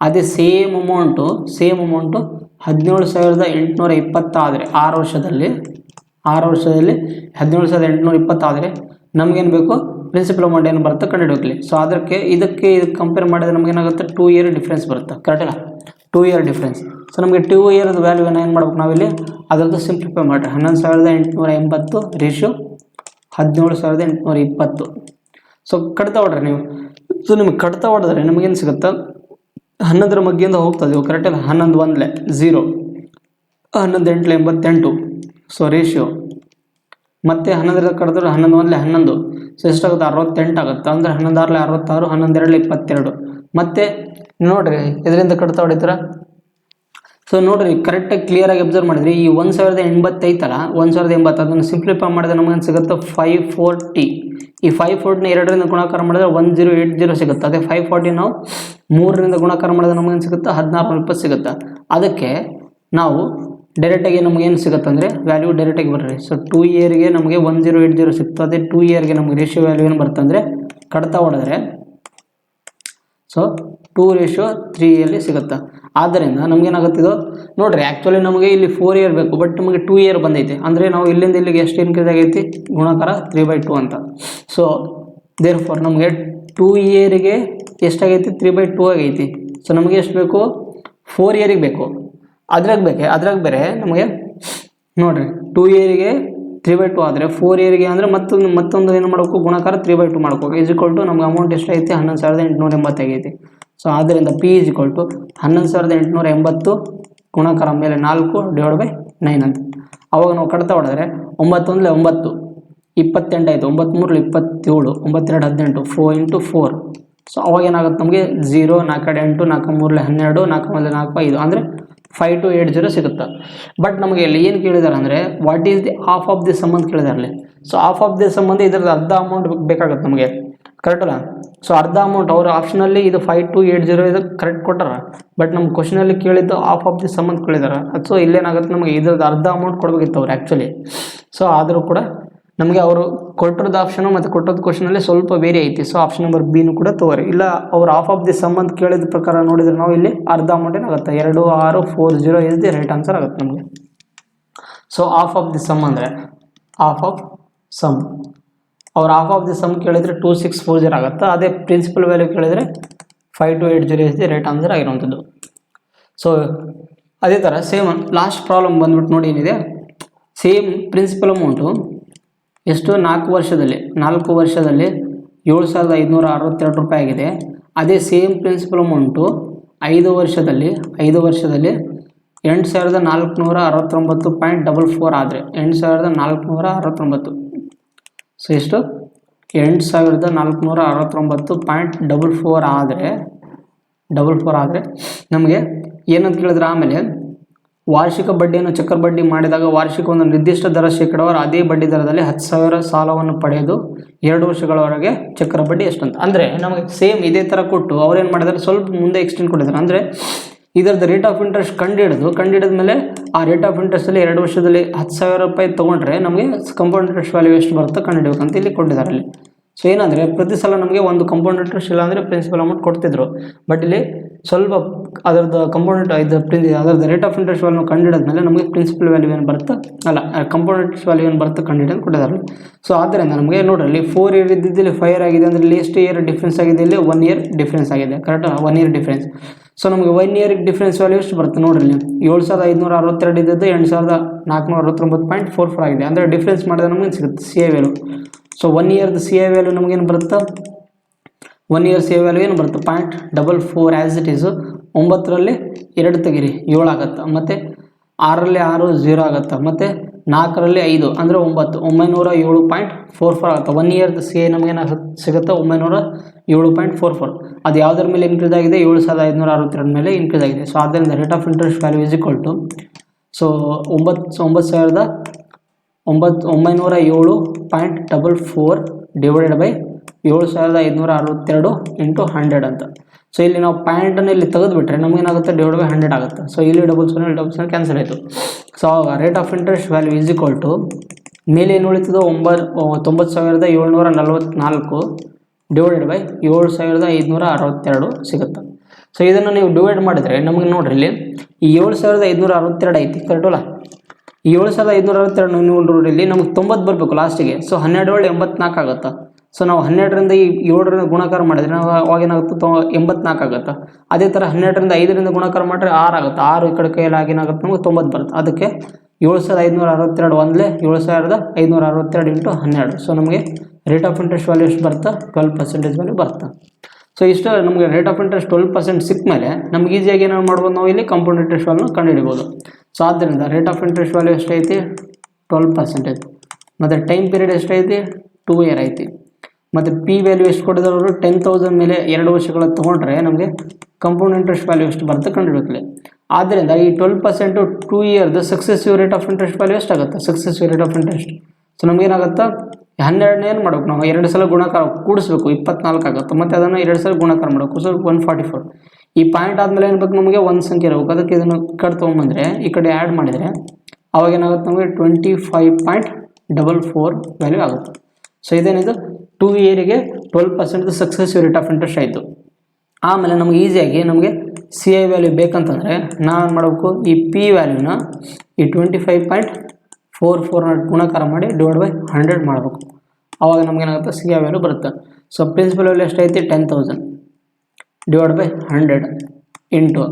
ಅದೇ ಸೇಮ್ ಅಮೌಂಟು 17,820 ಆದರೆ 6 ವರ್ಷದಲ್ಲಿ 17,820 ಆದರೆ ನಮಗೇನು ಬೇಕು ಪ್ರಿನ್ಸಿಪಲ್ ಅಮೌಂಟ್ ಏನು ಬರುತ್ತೆ ಕಂಡುಹಿಡಬೇಕಲ್ಲಿ. ಸೊ ಇದಕ್ಕೆ ಕಂಪೇರ್ ಮಾಡಿದ್ರೆ ನಮಗೇನಾಗುತ್ತೆ 2 ಇಯರ್ ಡಿಫ್ರೆನ್ಸ್ ಬರುತ್ತೆ ಕರೆಕ್ಟ್ ಅಲ್ಲ, 2 ಇಯರ್ ಡಿಫ್ರೆನ್ಸ್. ಸೊ ನಮಗೆ 2 ಇಯರ್ದು ವ್ಯಾಲ್ಯೂನ ಏನು ಮಾಡ್ಬೇಕು ನಾವಿಲ್ಲಿ ಅದರದ್ದು ಸಿಂಪ್ಲಿಫೈ ಮಾಡಿರಿ 11,880 ರೇಷಿಯೋ 17,820. ಸೊ ಕಟ್ತಾ ಹೊಡ್ರಿ ನೀವು. ಸೊ ನಿಮಗೆ ಕಟ್ತಾ ಹೊಡೆದ್ರೆ ನಮಗೇನು ಸಿಗುತ್ತೆ 11ರ ಮಗ್ಗಿಯಿಂದ ಹೋಗ್ತದೆ ಕರೆಕ್ಟ್ ಅಲ್ಲ. 11 1 0 11 8 88 ಸೊ ರೇಷಿಯೋ ಮತ್ತು 11ರಿಂದ ಕಟ್ಟಿದ್ರೆ 11 1 11 ಸೊ ಎಷ್ಟಾಗುತ್ತೆ 68 ಆಗುತ್ತೆ. ಅಂದರೆ 11 6 66 11 2 22 ಮತ್ತು ನೋಡಿರಿ ಇದರಿಂದ ಕಟ್ತಾ ಹೊಡಿತೀರ. ಸೊ ನೋಡಿರಿ ಕರೆಕ್ಟಾಗಿ ಕ್ಲಿಯರಾಗಿ ಅಬ್ಸರ್ವ್ ಮಾಡಿದ್ರಿ ಈ 1,080 ಐತಲ್ಲ 1,080 ಅದನ್ನು ಸಿಂಪ್ಲಿಫೈ ಮಾಡಿದ್ರೆ ನಮಗೇನು ಸಿಗುತ್ತೆ 540. ಈ 540ನ 2ರಿಂದ ಗುಣಾಕಾರ ಮಾಡಿದ್ರೆ 1080 ಸಿಗುತ್ತೆ. ಅದೇ 540 ನಾವು 3ರಿಂದ ಗುಣಾಕಾರ ಮಾಡಿದ್ರೆ ನಮಗೇನು ಸಿಗುತ್ತೆ 1620 ಸಿಗುತ್ತೆ. ಅದಕ್ಕೆ ನಾವು ಡೈರೆಕ್ಟಾಗಿ ನಮ್ಗೆ ಏನು ಸಿಗುತ್ತೆ ಅಂದರೆ ವ್ಯಾಲ್ಯೂ ಡೈರೆಕ್ಟಾಗಿ ಬರ್ರಿ. ಸೊ 2 ಇಯರ್ಗೆ ನಮಗೆ 1080 ಸಿಗ್ತದೆ. ಅದೇ 2 ಇಯರ್ಗೆ ನಮಗೆ ರೇಷಿಯೋ ವ್ಯಾಲ್ಯೂ ಏನು ಬರುತ್ತೆ ಅಂದರೆ ಕಡ್ತಾ ಹೊಡೆದ್ರೆ ಸೊ 2:3 ಸಿಗುತ್ತೆ. ಆದ್ದರಿಂದ ನಮಗೇನಾಗುತ್ತಿದ್ದು ನೋಡಿರಿ, ಆ್ಯಕ್ಚುಲಿ ನಮಗೆ ಇಲ್ಲಿ 4 ಇಯರ್ ಬೇಕು, ಬಟ್ ನಮಗೆ 2 ಇಯರ್ ಬಂದೈತೆ. ಅಂದರೆ ನಾವು ಇಲ್ಲಿಂದ ಇಲ್ಲಿಗೆ ಎಷ್ಟು ಇನ್ಕ್ರೀಸ್ ಆಗೈತಿ ಗುಣಾಕಾರ 3/2 ಅಂತ. ಸೊ ದೇರ್ ಫಾರ್ ನಮಗೆ 2 ಇಯರಿಗೆ ಎಷ್ಟಾಗೈತಿ 3/2 ಆಗೈತಿ. ಸೊ ನಮಗೆ ಎಷ್ಟು ಬೇಕು 4 ಇಯರಿಗೆ ಬೇಕು. ಅದ್ರಾಗ ಬೇರೆ ನಮಗೆ ನೋಡಿರಿ 2 ಇಯರಿಗೆ 3/2 ಆದರೆ 4 ಇಯರಿಗೆ ಅಂದರೆ ಮತ್ತೊಂದು ಏನು ಮಾಡಬೇಕು ಗುಣಾಕಾರ 3/2 ಮಾಡ್ಕೋಬೇಕು. ಈಕ್ವಲ್ ನಮ್ಗೆ ಅಮೌಂಟ್ ಎಷ್ಟೈತಿ 11,880 ಆಗೈತಿ. ಸೊ ಆದ್ದರಿಂದ P ಈಕ್ವಲ್ 11,880 ಗುಣಾಕಾರ ಮೇಲೆ 4/9 ಅಂತ. ಅವಾಗ ನಾವು ಕಡ್ತಾ ಹೊಡೆದ್ರೆ 9 1 9 28 ಆಯಿತು. 9 3 27 9 2 18 4 × 4. ಸೊ ಅವಾಗ ಏನಾಗುತ್ತೆ ನಮಗೆ 0 4 8 4 3 12 4 1 4 5 ಅಂದರೆ 5280 ಸಿಗುತ್ತೆ. ಬಟ್ ನಮಗೆ ಇಲ್ಲಿ ಏನು ಕೇಳಿದಾರೆ ಅಂದರೆ what is the half of the sum ಅಂತ ಕೇಳಿದಾರೆ ಅಲ್ಲಿ. So half of the sum ಅಂದರೆ ಇದರದ್ದು ಅರ್ಧ ಅಮೌಂಟ್ ಬೇಕಾಗುತ್ತೆ ನಮಗೆ, ಕರೆಕ್ಟ್ ಅಲ್ಲ? ಸೊ ಅರ್ಧ ಅಮೌಂಟ್ ಅವರು ಆಪ್ಷನಲ್ಲಿ ಇದು 5280 ಇದು ಕರೆಕ್ಟ್ ಕೊಟ್ಟಾರ, ಬಟ್ ನಮ್ಮ ಕ್ವಶನಲ್ಲಿ ಕೇಳಿದ್ದು ಹಾಫ್ ಆಫ್ ದಿ ಸಮ್ ಅಂತ ಕೇಳಿದಾರೆ. ಸೊ ಇಲ್ಲೇನಾಗುತ್ತೆ ನಮಗೆ ಇದ್ರದ್ದು ಅರ್ಧ ಅಮೌಂಟ್ ಕೊಡಬೇಕಿತ್ತು ಅವ್ರು ಆ್ಯಕ್ಚುಲಿ. ಸೊ ಆದರೂ ಕೂಡ ನಮಗೆ ಅವರು ಕೊಟ್ಟಿರೋದು ಆಪ್ಷನು ಮತ್ತು ಕೊಟ್ಟೋದು ಕ್ವಶನಲ್ಲಿ ಸ್ವಲ್ಪ ಬೇರೆ ಐತಿ. ಸೊ ಆಪ್ಷನ್ ನಂಬರ್ ಬಿನೂ ಕೂಡ ತಗೋರಿ. ಇಲ್ಲ ಅವ್ರು ಹಾಫ್ ಆಫ್ ದಿ ಸಮ್ ಅಂತ ಕೇಳಿದ ಪ್ರಕಾರ ನೋಡಿದ್ರೆ ನಾವು ಇಲ್ಲಿ ಅರ್ಧ ಅಮೌಂಟ್ ಏನಾಗುತ್ತೆ 2640 ಇಸ್ ದಿ ರೈಟ್ ಆನ್ಸರ್ ಆಗುತ್ತೆ ನಮಗೆ. So half of the sum ಅಂದರೆ ಹಾಫ್ ಆಫ್ ಸಮ್ ಅವ್ರು ಹಾಫ್ ಆಫ್ ದಿ ಸಮ್ ಕೇಳಿದರೆ 2640 ಆಗುತ್ತೆ. ಅದೇ ಪ್ರಿನ್ಸಿಪಲ್ ವ್ಯಾಲ್ಯೂ ಕೇಳಿದರೆ 5280 ಇಸ್ ದಿ ರೈಟ್ ಆನ್ಸರ್ ಆಗಿರುವಂಥದ್ದು. ಸೊ ಅದೇ ಥರ ಸೇಮ್ ಲಾಸ್ಟ್ ಪ್ರಾಬ್ಲಮ್ ಬಂದ್ಬಿಟ್ಟು ನೋಡಿ ಏನಿದೆ, ಸೇಮ್ ಪ್ರಿನ್ಸಿಪಲ್ ಅಮೌಂಟು ಎಷ್ಟು 4 ವರ್ಷದಲ್ಲಿ 7,562 ರೂಪಾಯಿ ಆಗಿದೆ. ಅದೇ ಸೇಮ್ ಪ್ರಿನ್ಸಿಪಲ್ ಅಮೌಂಟು 5 ವರ್ಷದಲ್ಲಿ 8,469.44 ಆದರೆ 8,469. ಸೊ ಎಷ್ಟು 8,469.44 ಆದರೆ ನಮಗೆ ಏನಂತ ಕೇಳಿದ್ರೆ ಆಮೇಲೆ ವಾರ್ಷಿಕ ಬಡ್ಡಿಯನ್ನು ಚಕ್ರ ಬಡ್ಡಿ ಮಾಡಿದಾಗ ವಾರ್ಷಿಕ ಒಂದು ನಿರ್ದಿಷ್ಟ ದರ ಶೇಕಡಾವಾರು ಅದೇ ಬಡ್ಡಿ ದರದಲ್ಲಿ 10,000 ಸಾಲವನ್ನು ಪಡೆದು 2 ವರ್ಷಗಳವರೆಗೆ ಚಕ್ರ ಬಡ್ಡಿ ಎಷ್ಟಂತ. ಅಂದರೆ ನಮಗೆ ಸೇಮ್ ಇದೇ ಥರ ಕೊಟ್ಟು ಅವ್ರೇನು ಮಾಡಿದ್ದಾರೆ ಸ್ವಲ್ಪ ಮುಂದೆ ಎಕ್ಸ್ಟೆಂಡ್ ಕೊಟ್ಟಿದ್ದಾರೆ. ಅಂದರೆ ಇದರದ್ದು ರೇಟ್ ಆಫ್ ಇಂಟ್ರೆಸ್ಟ್ ಕಂಡುಹಿಡಿದ ಮೇಲೆ ಆ ರೇಟ್ ಆಫ್ ಇಂಟ್ರೆಸ್ಟಲ್ಲಿ 2 ವರ್ಷದಲ್ಲಿ 10,000 ರೂಪಾಯಿ ತೊಗೊಂಡ್ರೆ ನಮಗೆ ಕಂಪೌಂಡ್ ಇಂಟ್ರೆಸ್ಟ್ ವ್ಯಾಲ್ಯೂ ಎಷ್ಟು ಬರುತ್ತೆ ಕಂಡುಹಿಡಿಬೇಕಂತ ಇಲ್ಲಿ ಕೊಟ್ಟಿದ್ದಾರೆ ಅಲ್ಲಿ. ಸೊ ಏನಂದರೆ ಪ್ರತಿ ಸಲ ನಮಗೆ ಒಂದು ಕಂಪೌಂಡ್ ಇಂಟ್ರೆಸ್ಟ್ ಇಲ್ಲ ಅಂದರೆ ಪ್ರಿನ್ಸಿಪಲ್ ಅಮೌಂಟ್ ಕೊಡ್ತಿದ್ರು, ಬಟ್ ಇಲ್ಲಿ ಸ್ವಲ್ಪ ಅದರದ್ದು ಕಂಪೌಂಡ್ ಅದರದ್ದು ರೇಟ್ ಆಫ್ ಇಂಟ್ರೆಸ್ಟ್ ವ್ಯಾಲ್ಯೂ ಕಂಡುಹಿಡಿದ್ಮೇಲೆ ನಮಗೆ ಪ್ರಿನ್ಸಿಪಲ್ ವ್ಯಾಲ್ಯೂ ಏನು ಬರುತ್ತೆ ಕಂಪೌಂಡ್ ಇಂಟ್ರೆಸ್ಟ್ ವ್ಯಾಲ್ಯೂ ಏನು ಬರುತ್ತೆ ಕಂಡುಹಿಡಿದು ಕೊಟ್ಟಿದ್ದಾರೆ. ಸೊ ಆದ್ದರಿಂದ ನಮಗೆ ನೋಡ್ರಿ 4 ಇಯರ್ ಇದ್ದಿದ್ದು 5 ಇಯರ್ ಆಗಿದೆ. ಅಂದರೆ ಇಲ್ಲಿ ಎಷ್ಟು ಇಯರ್ ಡಿಫ್ರೆನ್ಸ್ ಆಗಿದೆ, ಇಲ್ಲಿ 1 ಇಯರ್ ಡಿಫ್ರೆನ್ಸ್ ಆಗಿದೆ, ಕರೆಕ್ಟ್ 1 ಇಯರ್ ಡಿಫ್ರೆನ್ಸ್. ಸೊ ನಮಗೆ 1 ಇಯರ್ಗೆ ಡಿಫ್ರೆನ್ಸ್ ವ್ಯಾಲ್ಯೂ ಎಷ್ಟು ಬರುತ್ತೆ ನೋಡ್ರಿ, 7,562 ಇದ್ದದ್ದು 8,469.44 ಆಗಿದೆ. ಅಂದರೆ ಡಿಫ್ರೆನ್ಸ್ ಮಾಡಿದ್ರೆ ನಮಗೆ ಸಿಗುತ್ತೆ ಸಿ ಐ ವ್ಯಾಲ್ಯೂ. ಸೊ 1 ಇಯರ್ದು ಸಿ ಐ ವ್ಯಾಲ್ಯೂ ನಮಗೇನು ಬರುತ್ತೆ 1 ಇಯರ್ ಸಿ ಐ ವ್ಯಾಲ್ಯೂ ಏನು ಬರುತ್ತೆ 0.44 ಆ್ಯಸ್ ಇಟ್ ಈಸು. 9ರಲ್ಲಿ 2 ತೆಗಿರಿ 7 ಆಗುತ್ತೆ, ಮತ್ತು 6ರಲ್ಲಿ 6 0 ಆಗುತ್ತೆ, ಮತ್ತು 4ರಲ್ಲಿ 5 ಅಂದರೆ 907.44 ಆಗುತ್ತೆ. 1 ಇಯರ್ದು ಸಿ ಐ ನಮಗೇನು ಸಿಗುತ್ತೆ 907.44. ಅದು ಯಾವುದರ ಮೇಲೆ ಇನ್ಕ್ರೀಸ್ ಆಗಿದೆ 7,562 ಮೇಲೆ ಇನ್ಕ್ರೀಸ್ ಆಗಿದೆ. ಸೊ ಆದ್ದರಿಂದ rate of interest value is equal to so 907.44 divided by 7,562 into 100 ಅಂತ. ಸೊ ಇಲ್ಲಿ ನಾವು ಪಾಯಿಂಟನ್ನು ಇಲ್ಲಿ ತೆಗೆದುಬಿಟ್ರೆ ನಮಗೇನಾಗುತ್ತೆ ಡಿವೈಡ್ ಬೈ 100 ಆಗುತ್ತೆ. ಸೊ ಇಲ್ಲಿ ಡಬಲ್ ಕ್ಯಾನ್ಸಲ್ ಆಯಿತು. ಸೊ ಆವಾಗ rate of interest value is equal to ಮೇಲೆ ಏನು ಉಳಿತದೋ 9,744 ಡಿವೈಡೆಡ್ ಬೈ 7,562 ಸಿಗುತ್ತೆ. ಸೊ ಇದನ್ನು ನೀವು ಡಿವೈಡ್ ಮಾಡಿದರೆ ನಮಗೆ ನೋಡ್ರಿ ಇಲ್ಲಿ ಈ 7,562 ಐತಿ, ಕರೆಕ್ಟಲ್ಲ? ಈ 7,562 ನೀವು ನೋಡ್ರಿ ಇಲ್ಲಿ ನಮಗೆ 90 ಬರಬೇಕು ಲಾಸ್ಟಿಗೆ. ಸೊ 12 × 84 ಆಗುತ್ತೆ. ಸೊ ನಾವು 12ರಿಂದ ಈ 7ರಿಂದ ಗುಣಾಕಾರ ಮಾಡಿದರೆ ನಾವು ಅವಾಗ ಏನಾಗುತ್ತೆ 84 ಆಗುತ್ತೆ. ಅದೇ ಥರ 12ರಿಂದ 5ರಿಂದ ಗುಣಾಕಾರ ಮಾಡಿದ್ರೆ 6 ಆಗುತ್ತೆ. 6 ಈ ಕಡೆ ಕೈಯಲ್ಲಿ ಆಗೇನಾಗುತ್ತೆ ನಮಗೆ 90 ಬರುತ್ತೆ. ಅದಕ್ಕೆ 7,562 ಒಂದಲೇ 7,562 ಇಂಟು 12. ಸೊ ನಮಗೆ ರೇಟ್ ಆಫ್ ಇಂಟ್ರೆಸ್ಟ್ ವ್ಯಾಲ್ಯೂ ಎಷ್ಟು ಬರುತ್ತೆ 12% ವ್ಯಾಲ್ಯೂ ಬರುತ್ತೆ. ಸೊ ಇಷ್ಟು ನಮಗೆ ರೇಟ್ ಆಫ್ ಇಂಟ್ರೆಸ್ಟ್ 12% ಸಿಕ್ಕ ಮೇಲೆ ನಮ್ಗೆ ಈಸಿಯಾಗಿ ಏನಾದ್ರು ಮಾಡ್ಬೋದು ನಾವು ಇಲ್ಲಿ ಕಂಪೌಂಡ್ ಇಂಟ್ರೆಸ್ಟ್ ವ್ಯಾಲ್ಯೂನ ಕಂಡುಹಿಡಿಬೋದು. ಸೊ ಆದ್ದರಿಂದ ರೇಟ್ ಆಫ್ ಇಂಟ್ರೆಸ್ಟ್ ವ್ಯಾಲ್ಯೂ ಎಷ್ಟೈತಿ 12% ಐತಿ, ಮತ್ತು ಟೈಮ್ ಪೀರಿಯಡ್ ಎಷ್ಟೈತಿ 2 ಇಯರ್ ಐತಿ, ಮತ್ತು ಪಿ ವ್ಯಾಲ್ಯೂ ಎಷ್ಟು ಕೊಟ್ಟಿದ್ದವರು 10,000 ಮೇಲೆ 2 ವರ್ಷಗಳ ತೊಗೊಂಡ್ರೆ ನಮಗೆ ಕಂಪೌಂಡ್ ಇಂಟ್ರೆಸ್ಟ್ ವ್ಯಾಲ್ಯೂ ಎಷ್ಟು ಬರುತ್ತೆ ಕಂಡುಹಿಡಬೇಕಲ್ಲಿ. ಆದ್ದರಿಂದ ಈ 12% 2 ಇಯರ್ದು successive rate of interest value ಎಷ್ಟಾಗುತ್ತೆ successive rate of interest. So ನಮಗೇನಾಗುತ್ತೆ 12 ಏನು ಮಾಡ್ಬೇಕು ನಾವು 2 ಸಲ ಗುಣಾಕಾರ ಕೂಡಿಸ್ಬೇಕು 24 ಆಗುತ್ತೆ, ಮತ್ತು ಅದನ್ನು 2 ಸಲ ಗುಣಾಕಾರ ಮಾಡಬೇಕು. ಸೊ 144 ಈ ಪಾಯಿಂಟ್ ಆದಮೇಲೆ ಏನ್ಬೇಕು ನಮಗೆ ಒಂದು ಸಂಖ್ಯೆ ಇರಬೇಕು. ಅದಕ್ಕೆ ಇದನ್ನು ಈ ಕಡೆ ತೊಗೊಂಬಂದರೆ ಈ ಕಡೆ ಆ್ಯಡ್ ಮಾಡಿದರೆ ಅವಾಗ ಏನಾಗುತ್ತೆ ನಮಗೆ 25.44 ವ್ಯಾಲ್ಯೂ ಆಗುತ್ತೆ. ಸೊ ಇದೇನಿದು 2 ಇಯರಿಗೆ 12% ಸಕ್ಸೆಸಿವ್ ರೇಟ್ ಆಫ್ ಇಂಟ್ರೆಸ್ಟ್ ಆಯಿತು. ಆಮೇಲೆ ನಮಗೆ ಈಸಿಯಾಗಿ ನಮಗೆ ಸಿ ಐ ವ್ಯಾಲ್ಯೂ ಬೇಕಂತಂದರೆ ನಾವೇನು ಮಾಡಬೇಕು, ಈ ಪಿ ವ್ಯಾಲ್ಯೂನ ಈ 25.44 ಗುಣಾಕಾರ ಮಾಡಿ ಡಿವೈಡ್ ಬೈ 100 ಮಾಡಬೇಕು. ಆವಾಗ ನಮಗೇನಾಗುತ್ತೆ ಸಿ ಐ ವ್ಯಾಲ್ಯೂ ಬರುತ್ತೆ. ಸೊ ಪ್ರಿನ್ಸಿಪಲ್ ವ್ಯಾಲ್ಯೂ ಎಷ್ಟೈತಿ 10,000 ಡಿವೈಡ್ ಬೈ 100 ಇಂಟು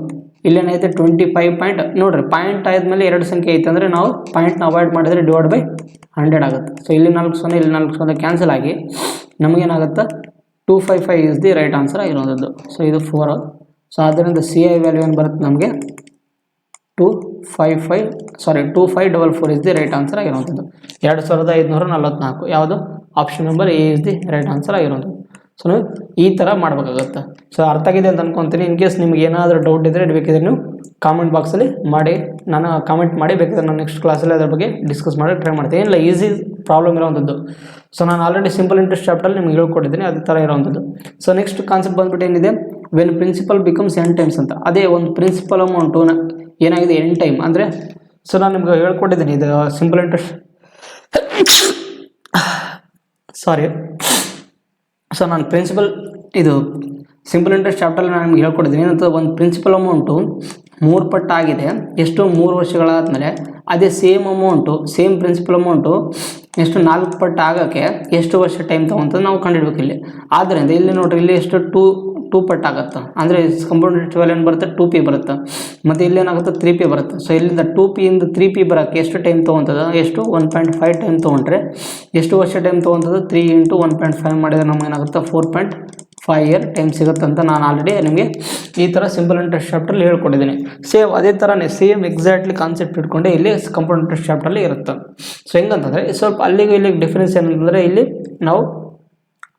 ಇಲ್ಲೇನೈತೆ 25 ನೋಡಿರಿ ಪಾಯಿಂಟ್ ಆದಮೇಲೆ 2 ಸಂಖ್ಯೆ ಐತೆ ಅಂದರೆ ನಾವು ಪಾಯಿಂಟ್ನ ಅವಾಯ್ಡ್ ಮಾಡಿದರೆ ಡಿವೈಡ್ ಬೈ 100 ಆಗುತ್ತೆ. ಸೊ ಇಲ್ಲಿ 4 ಇಲ್ಲಿ 4 ಕ್ಯಾನ್ಸಲ್ ಆಗಿ ನಮಗೇನಾಗುತ್ತೆ 255 ಇಸ್ ದಿ ರೈಟ್ ಆನ್ಸರ್ ಆಗಿರೋದು. ಸೊ ಇದು 4. ಸೊ ಆದ್ದರಿಂದ ಸಿ ಐ ವ್ಯಾಲ್ಯೂ ಏನು ಬರುತ್ತೆ ನಮಗೆ 2544 ಇಸ್ ದಿ ರೈಟ್ ಆನ್ಸರ್ ಆಗಿರುವಂಥದ್ದು. 2544 ಯಾವುದು option number A is the right answer ಆಗಿರೋದು. ಸೊ ನೀವು ಈ ಥರ ಮಾಡಬೇಕಾಗುತ್ತೆ. ಸೊ ಅರ್ಥ ಆಗಿದೆ ಅಂತ ಅನ್ಕೊತೀನಿ. ಇನ್ ಕೇಸ್ ನಿಮ್ಗೆ ಏನಾದರೂ ಡೌಟ್ ಇದ್ದರೆ ಬೇಕಿದ್ರೆ ನೀವು ಕಾಮೆಂಟ್ ಬಾಕ್ಸಲ್ಲಿ ಮಾಡಿ, ನಾನು ಕಾಮೆಂಟ್ ಮಾಡಿ ಬೇಕಾದ್ರೆ ನಾನು ನೆಕ್ಸ್ಟ್ ಕ್ಲಾಸಲ್ಲಿ ಅದ್ರ ಬಗ್ಗೆ ಡಿಸ್ಕಸ್ ಮಾಡಿ ಟ್ರೈ ಮಾಡ್ತೀನಿ. ಇಲ್ಲ ಈಸಿ ಪ್ರಾಬ್ಲಮ್ ಇರೋವಂಥದ್ದು. ಸೊ ನಾನು ಆಲ್ರೆಡಿ ಸಿಂಪಲ್ ಇಂಟ್ರೆಸ್ಟ್ ಚಾಪ್ಟರಲ್ಲಿ ನಿಮ್ಗೆ ಹೇಳ್ಕೊಟ್ಟಿದ್ದೀನಿ, ಅದೇ ಥರ ಇರೋವಂಥದ್ದು. ಸೊ ನೆಕ್ಸ್ಟ್ ಕಾನ್ಸೆಪ್ಟ್ ಬಂದ್ಬಿಟ್ಟು ಏನಿದೆ, when principal becomes n times ಅಂತ. ಅದೇ ಒಂದು ಪ್ರಿನ್ಸಿಪಲ್ ಅಮೌಂಟು ಏನಾಗಿದೆ n ಟೈಮ್ ಅಂದರೆ, ಸೊ ನಾನು ನಿಮ್ಗೆ ಹೇಳ್ಕೊಟ್ಟಿದ್ದೀನಿ ಇದು ಸಿಂಪಲ್ ಇಂಟ್ರೆಸ್ಟ್ ಸೊ ನಾನು ಪ್ರಿನ್ಸಿಪಲ್ ಇದು ಸಿಂಪಲ್ ಇಂಟ್ರೆಸ್ಟ್ ಚಾಪ್ಟರ್ಲಿ ನಾನು ನಿಮ್ಗೆ ಹೇಳ್ಕೊಟ್ಟಿದ್ದೀನಿ. ಏನಂತ ಒಂದು ಪ್ರಿನ್ಸಿಪಲ್ ಅಮೌಂಟು 3 ಪಟ್ಟು ಆಗಿದೆ ಎಷ್ಟು 3 ವರ್ಷಗಳಾದಮೇಲೆ, ಅದೇ same amount same principal amount ಎಷ್ಟು 4 ಪಟ್ಟು ಆಗೋಕ್ಕೆ ಎಷ್ಟು ವರ್ಷ ಟೈಮ್ ತೊಗೊಂತ ನಾವು ಕಂಡುಹಿಡ್ಬೇಕು ಇಲ್ಲಿ. ಆದ್ದರಿಂದ ಇಲ್ಲಿ ನೋಡಿರಿ, ಇಲ್ಲಿ ಎಷ್ಟು 2 ಪಟ್ಟು ಆಗುತ್ತೆ ಅಂದರೆ ಕಂಪೌಂಡ್ ಇಂಟ್ರೆಸ್ಟ್ ವ್ಯಾಲ್ಯೂ ಏನು ಬರುತ್ತೆ 2p ಬರುತ್ತೆ. ಮತ್ತು ಇಲ್ಲೇನಾಗುತ್ತೆ 3p ಬರುತ್ತೆ. ಸೊ ಇಲ್ಲಿಂದ 2p ಇಂದ 3p ಬರೋಕ್ಕೆ ಎಷ್ಟು ಟೈಮ್ ತೊಗೊತದ, ಎಷ್ಟು 1.5 ಟೈಮ್ ತೊಗೊಂಡ್ರೆ ಎಷ್ಟು ವರ್ಷ ಟೈಮ್ ತೊಗೊತದ, 3 × 1.5 ಮಾಡಿದರೆ ನಮಗೇನಾಗುತ್ತೆ 4.5 ಇಯರ್ ಟೈಮ್ ಸಿಗುತ್ತೆ ಅಂತ ನಾನು ಆಲ್ರೆಡಿ ನಿಮಗೆ ಈ ಥರ ಸಿಂಪಲ್ ಇಂಟ್ರೆಸ್ಟ್ ಚಾಪ್ಟರ್ಲಿ ಹೇಳ್ಕೊಟ್ಟಿದ್ದೀನಿ. ಸೇಮ್ ಅದೇ ಥರನೇ ಸೇಮ್ ಎಕ್ಸಾಕ್ಟ್ಲಿ ಕಾನ್ಸೆಪ್ಟ್ ಇಟ್ಕೊಂಡೆ ಇಲ್ಲಿ ಕಂಪೌಂಡ್ ಇಂಟ್ರೆಸ್ಟ್ ಚಾಪ್ಟರ್ಲಿ ಇರುತ್ತೆ. ಸೊ ಹೆಂಗಂತಂದರೆ ಸ್ವಲ್ಪ ಅಲ್ಲಿಗೆ ಇಲ್ಲಿಗೆ ಡಿಫ್ರೆನ್ಸ್ ಏನಂತಂದರೆ, ಇಲ್ಲಿ ನಾವು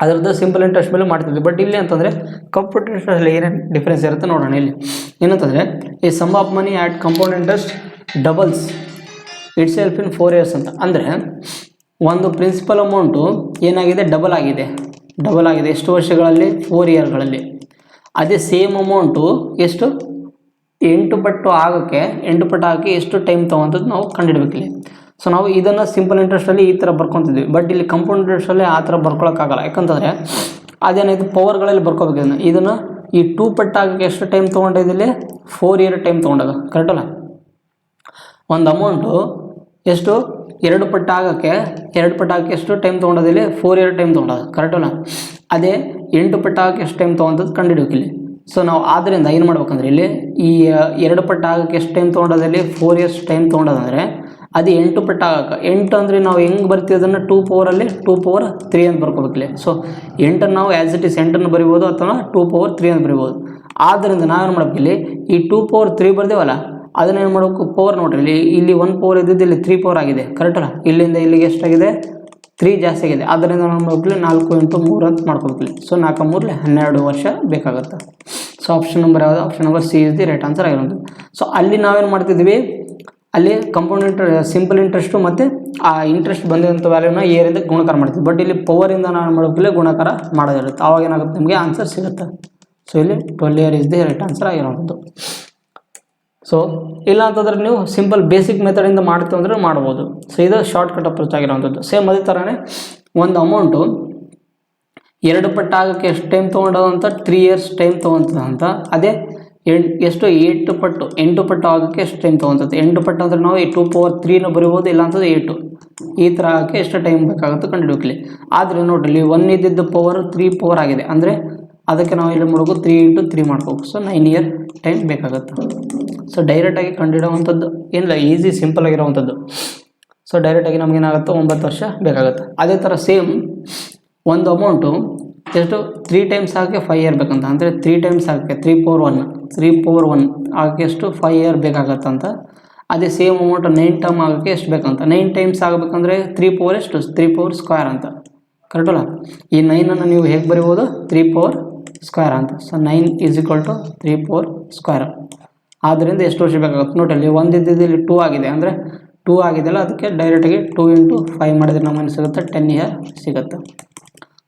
ಅದರದ್ದು ಸಿಂಪಲ್ ಇಂಟ್ರೆಸ್ಟ್ ಮೇಲೆ ಮಾಡ್ತಿದ್ವಿ. ಬಟ್ ಇಲ್ಲಿ ಅಂತಂದರೆ ಕಂಪೌಂಡ್ ಇಂಟ್ರೆಸ್ಟಲ್ಲಿ ಏನೇನು ಡಿಫ್ರೆನ್ಸ್ ಇರುತ್ತೆ ನೋಡೋಣ. ಇಲ್ಲಿ ಏನಂತಂದರೆ ಈ sum of money at compound interest doubles itself in 4 years ಅಂತ. ಅಂದರೆ ಒಂದು ಪ್ರಿನ್ಸಿಪಲ್ ಅಮೌಂಟು ಏನಾಗಿದೆ ಡಬಲ್ ಆಗಿದೆ ಎಷ್ಟು ವರ್ಷಗಳಲ್ಲಿ 4 ಇಯರ್ಗಳಲ್ಲಿ. ಅದೇ ಸೇಮ್ ಅಮೌಂಟು ಎಷ್ಟು 8 ಪಟ್ಟು ಆಗೋಕ್ಕೆ ಎಷ್ಟು ಟೈಮ್ ತೊಗೊಂಥದ್ದು ನಾವು ಕಂಡುಹಿಡಬೇಕಿಲ್ಲಿ. ಸೊ ನಾವು ಇದನ್ನು ಸಿಂಪಲ್ ಇಂಟ್ರೆಸ್ಟಲ್ಲಿ ಈ ಥರ ಬರ್ಕೊತಿದ್ವಿ. ಬಟ್ ಇಲ್ಲಿ ಕಂಪೌಂಡ್ ಇಂಟ್ರೆಸ್ಟಲ್ಲಿ ಆ ಥರ ಬರ್ಕೊಳಕ್ಕಾಗಲ್ಲ. ಯಾಕಂತಂದರೆ ಅದೇನಾಯಿತು ಪವರ್ಗಳಲ್ಲಿ ಬರ್ಕೋಬೇಕು. ಇದನ್ನು ಈ 2 ಪಟ್ಟು ಆಗೋಕ್ಕೆ ಎಷ್ಟು ಟೈಮ್ ತೊಗೊಂಡಿದ್ದಿಲ್ಲಿ 4 ಇಯರ್ ಟೈಮ್ ತೊಗೊಂಡಾಗ ಕರೆಕ್ಟಲ್ಲ. ಒಂದು ಅಮೌಂಟು ಎಷ್ಟು 2 ಪಟ್ಟು ಆಗೋಕ್ಕೆ ಎಷ್ಟು ಟೈಮ್ ತೊಗೊಂಡೋದಿಲ್ಲಿ 4 ಇಯರ್ ಟೈಮ್ ತೊಗೊಂಡಾಗ ಕರೆಕ್ಟಲ್ಲ. ಅದೇ 8 ಪಟ್ಟು ಆಗೋಕ್ಕೆ ಎಷ್ಟು ಟೈಮ್ ತೊಗೊಂಥದ್ದು ಕಂಡುಹಿಡಬೇಕು ಇಲ್ಲಿ. ಸೊ ನಾವು ಆದ್ದರಿಂದ ಏನು ಮಾಡ್ಬೇಕಂದ್ರೆ ಇಲ್ಲಿ ಈ 2 ಪಟ್ಟು ಆಗೋಕ್ಕೆ ಎಷ್ಟು ಟೈಮ್ ತೊಗೊಂಡೋದಲ್ಲಿ 4 ಇಯರ್ಸ್ ಟೈಮ್ ತೊಗೊಂಡೋದಂದರೆ ಅದು 8 ಪಟ್ಟು ಆಗೋಕ್ಕೆ 8 ಅಂದರೆ ನಾವು ಹೆಂಗೆ ಬರ್ತೀವಿ ಅದನ್ನು 2 ಪವರಲ್ಲಿ 2 ಪವರ್ 3 ಅಂತ ಬರ್ಕೋಬೇಕಿಲ್ಲ. ಸೊ 8 ನಾವು ಆ್ಯಸ್ ಇಟ್ ಈಸ್ 8 ಬರಿಬೋದು ಅಥವಾ 2 ಪವರ್ 3 ಅಂತ ಬರಿಬೋದು. ಆದ್ದರಿಂದ ನಾವೇನು ಮಾಡ್ಬೇಕಿಲ್ಲಿ ಈ 2 ಪವರ್ 3 ಬರ್ದೇವಲ್ಲ ಅದನ್ನೇನು ಮಾಡಬೇಕು ಪವರ್ ನೋಡ್ರಿ, ಇಲ್ಲಿ 1 ಪವರ್ ಇದ್ದಿದ್ದು ಇಲ್ಲಿ 3 ಪವರ್ ಆಗಿದೆ ಕರೆಕ್ಟಲ್ಲ. ಇಲ್ಲಿಂದ ಇಲ್ಲಿಗೆ ಎಷ್ಟಾಗಿದೆ 3 ಜಾಸ್ತಿ ಆಗಿದೆ. ಆದ್ದರಿಂದ ನಾವು ಮಾಡ್ಬೇಕಿಲ್ಲ 4 × 3 ಅಂತ ಮಾಡ್ಕೋಬೇಕಿಲ್ಲ. ಸೊ 4 × 3 12 ವರ್ಷ ಬೇಕಾಗುತ್ತೆ. ಸೊ ಆಪ್ಷನ್ ನಂಬರ್ ಯಾವುದು, option number C is the right answer ಆಗಿರೋದು. ಸೊ ಅಲ್ಲಿ ನಾವೇನು ಮಾಡ್ತಿದ್ವಿ, ಅಲ್ಲಿ ಕಂಪೌಂಡ್ ಸಿಂಪಲ್ ಇಂಟ್ರೆಸ್ಟು ಮತ್ತು ಆ ಇಂಟ್ರೆಸ್ಟ್ ಬಂದಿರೋಂಥ ವ್ಯಾಲ್ಯೂನ ಏರಿಂದ ಗುಣಾಕಾರ ಮಾಡ್ತೀವಿ. ಬಟ್ ಇಲ್ಲಿ ಪವರಿಂದ ನಾವು ಮಾಡೋಕ್ಕಿಲ್ಲ ಗುಣಾಕಾರ ಮಾಡೋದಿರುತ್ತೆ. ಆವಾಗ ಏನಾಗುತ್ತೆ ನಿಮಗೆ ಆನ್ಸರ್ ಸಿಗುತ್ತೆ. ಸೊ ಇಲ್ಲಿ 12 year is the right answer ಆಗಿರೋದು. ಸೊ ಇಲ್ಲ ಅಂತಂದರೆ ನೀವು ಸಿಂಪಲ್ ಬೇಸಿಕ್ ಮೆಥಡಿಂದ ಮಾಡ್ತೀವಿ ಅಂದರೆ ಮಾಡ್ಬೋದು. ಸೊ ಇದು ಶಾರ್ಟ್ಕಟ್ ಅಪ್ರೋಚ್ ಆಗಿರೋವಂಥದ್ದು. ಸೇಮ್ ಅದೇ ಥರನೇ ಒಂದು ಅಮೌಂಟು 2 ಪಟ್ಟು ಆಗೋಕ್ಕೆ ಎಷ್ಟು ಟೈಮ್ ತೊಗೊಂಡದಂತ 3 ಇಯರ್ಸ್ ಟೈಮ್ ತೊಗೊತದಂತ. ಅದೇ ಎಷ್ಟು 8 ಪಟ್ಟು ಆಗೋಕ್ಕೆ ಎಷ್ಟು ಟೈಮ್ ತೊಗೊತದೆ. 8 ಪಟ್ಟು ಅಂದರೆ ನಾವು ಈ 2 ಪವರ್ 3ನ ಬರಿಬೋದು, ಇಲ್ಲ ಅಂತಂದರೆ 8 ಈ ಥರ ಆಗೋಕ್ಕೆ ಎಷ್ಟು ಟೈಮ್ ಬೇಕಾಗುತ್ತೆ ಕಂಡುಹಿಡಬೇಕಿಲ್ಲಿ. ಆದರೆ ನೋಡಿರಿ ಇಲ್ಲಿ 1 ಇದ್ದಿದ್ದು ಪವರ್ 3 ಪವರ್ ಆಗಿದೆ ಅಂದರೆ ಅದಕ್ಕೆ ನಾವು ಇಲ್ಲಿ ಮಾಡೋದು 3 × 3 ಮಾಡ್ಕೋಬೇಕು. ಸೊ 9 ಇಯರ್ ಟೈಮ್ ಬೇಕಾಗುತ್ತೆ. ಸೊ ಡೈರೆಕ್ಟಾಗಿ ಕಂಡುಹಿಡುವಂಥದ್ದು ಏನಿಲ್ಲ, ಈಸಿ ಸಿಂಪಲ್ ಆಗಿರೋವಂಥದ್ದು. ಸೊ ಡೈರೆಕ್ಟಾಗಿ ನಮಗೇನಾಗುತ್ತೆ 9 ವರ್ಷ ಬೇಕಾಗುತ್ತೆ. ಅದೇ ಥರ ಸೇಮ್ ಒಂದು ಅಮೌಂಟು ಎಷ್ಟು 3 ಟೈಮ್ಸ್ ಆಗೋಕ್ಕೆ 5 ಇಯರ್ ಬೇಕಂತ. ಅಂದರೆ 3 ಟೈಮ್ಸ್ ಆಗೋಕ್ಕೆ 3 ಪವರ್ 1 ಆಗೋಕ್ಕೆ ಎಷ್ಟು 5 ಇಯರ್ ಬೇಕಾಗತ್ತಂತ. ಅದೇ ಸೇಮ್ ಅಮೌಂಟ್ 9 ಟೈಮ್ ಆಗೋಕ್ಕೆ ಎಷ್ಟು ಬೇಕಂತ. 9 ಟೈಮ್ಸ್ ಆಗಬೇಕಂದ್ರೆ 3 ಪವರ್ ಎಷ್ಟು 3 ಪವರ್ ಸ್ಕ್ವೇರ್ ಅಂತ ಕರೆಕ್ಟಲ್ಲ. ಈ 9ಅನ್ನು ನೀವು ಹೇಗೆ ಬರಿಬೋದು 3 ಪವರ್ ಸ್ಕ್ವೇರ್ ಅಂತ. So 9 = 3 power square. ಆದ್ದರಿಂದ ಎಷ್ಟು ವರ್ಷ ಬೇಕಾಗುತ್ತೆ ನೋಡಿ. ಅಲ್ಲಿ 1 ಇದ್ದಿದ್ದು ಇಲ್ಲಿ 2 ಆಗಿದೆ ಅಂದರೆ 2 ಆಗಿದೆಯಲ್ಲ, ಅದಕ್ಕೆ ಡೈರೆಕ್ಟಾಗಿ 2 × 5 ಮಾಡಿದ್ರೆ ನಮಗೆ ಸಿಗುತ್ತೆ 10 ಇಯರ್ ಸಿಗುತ್ತೆ.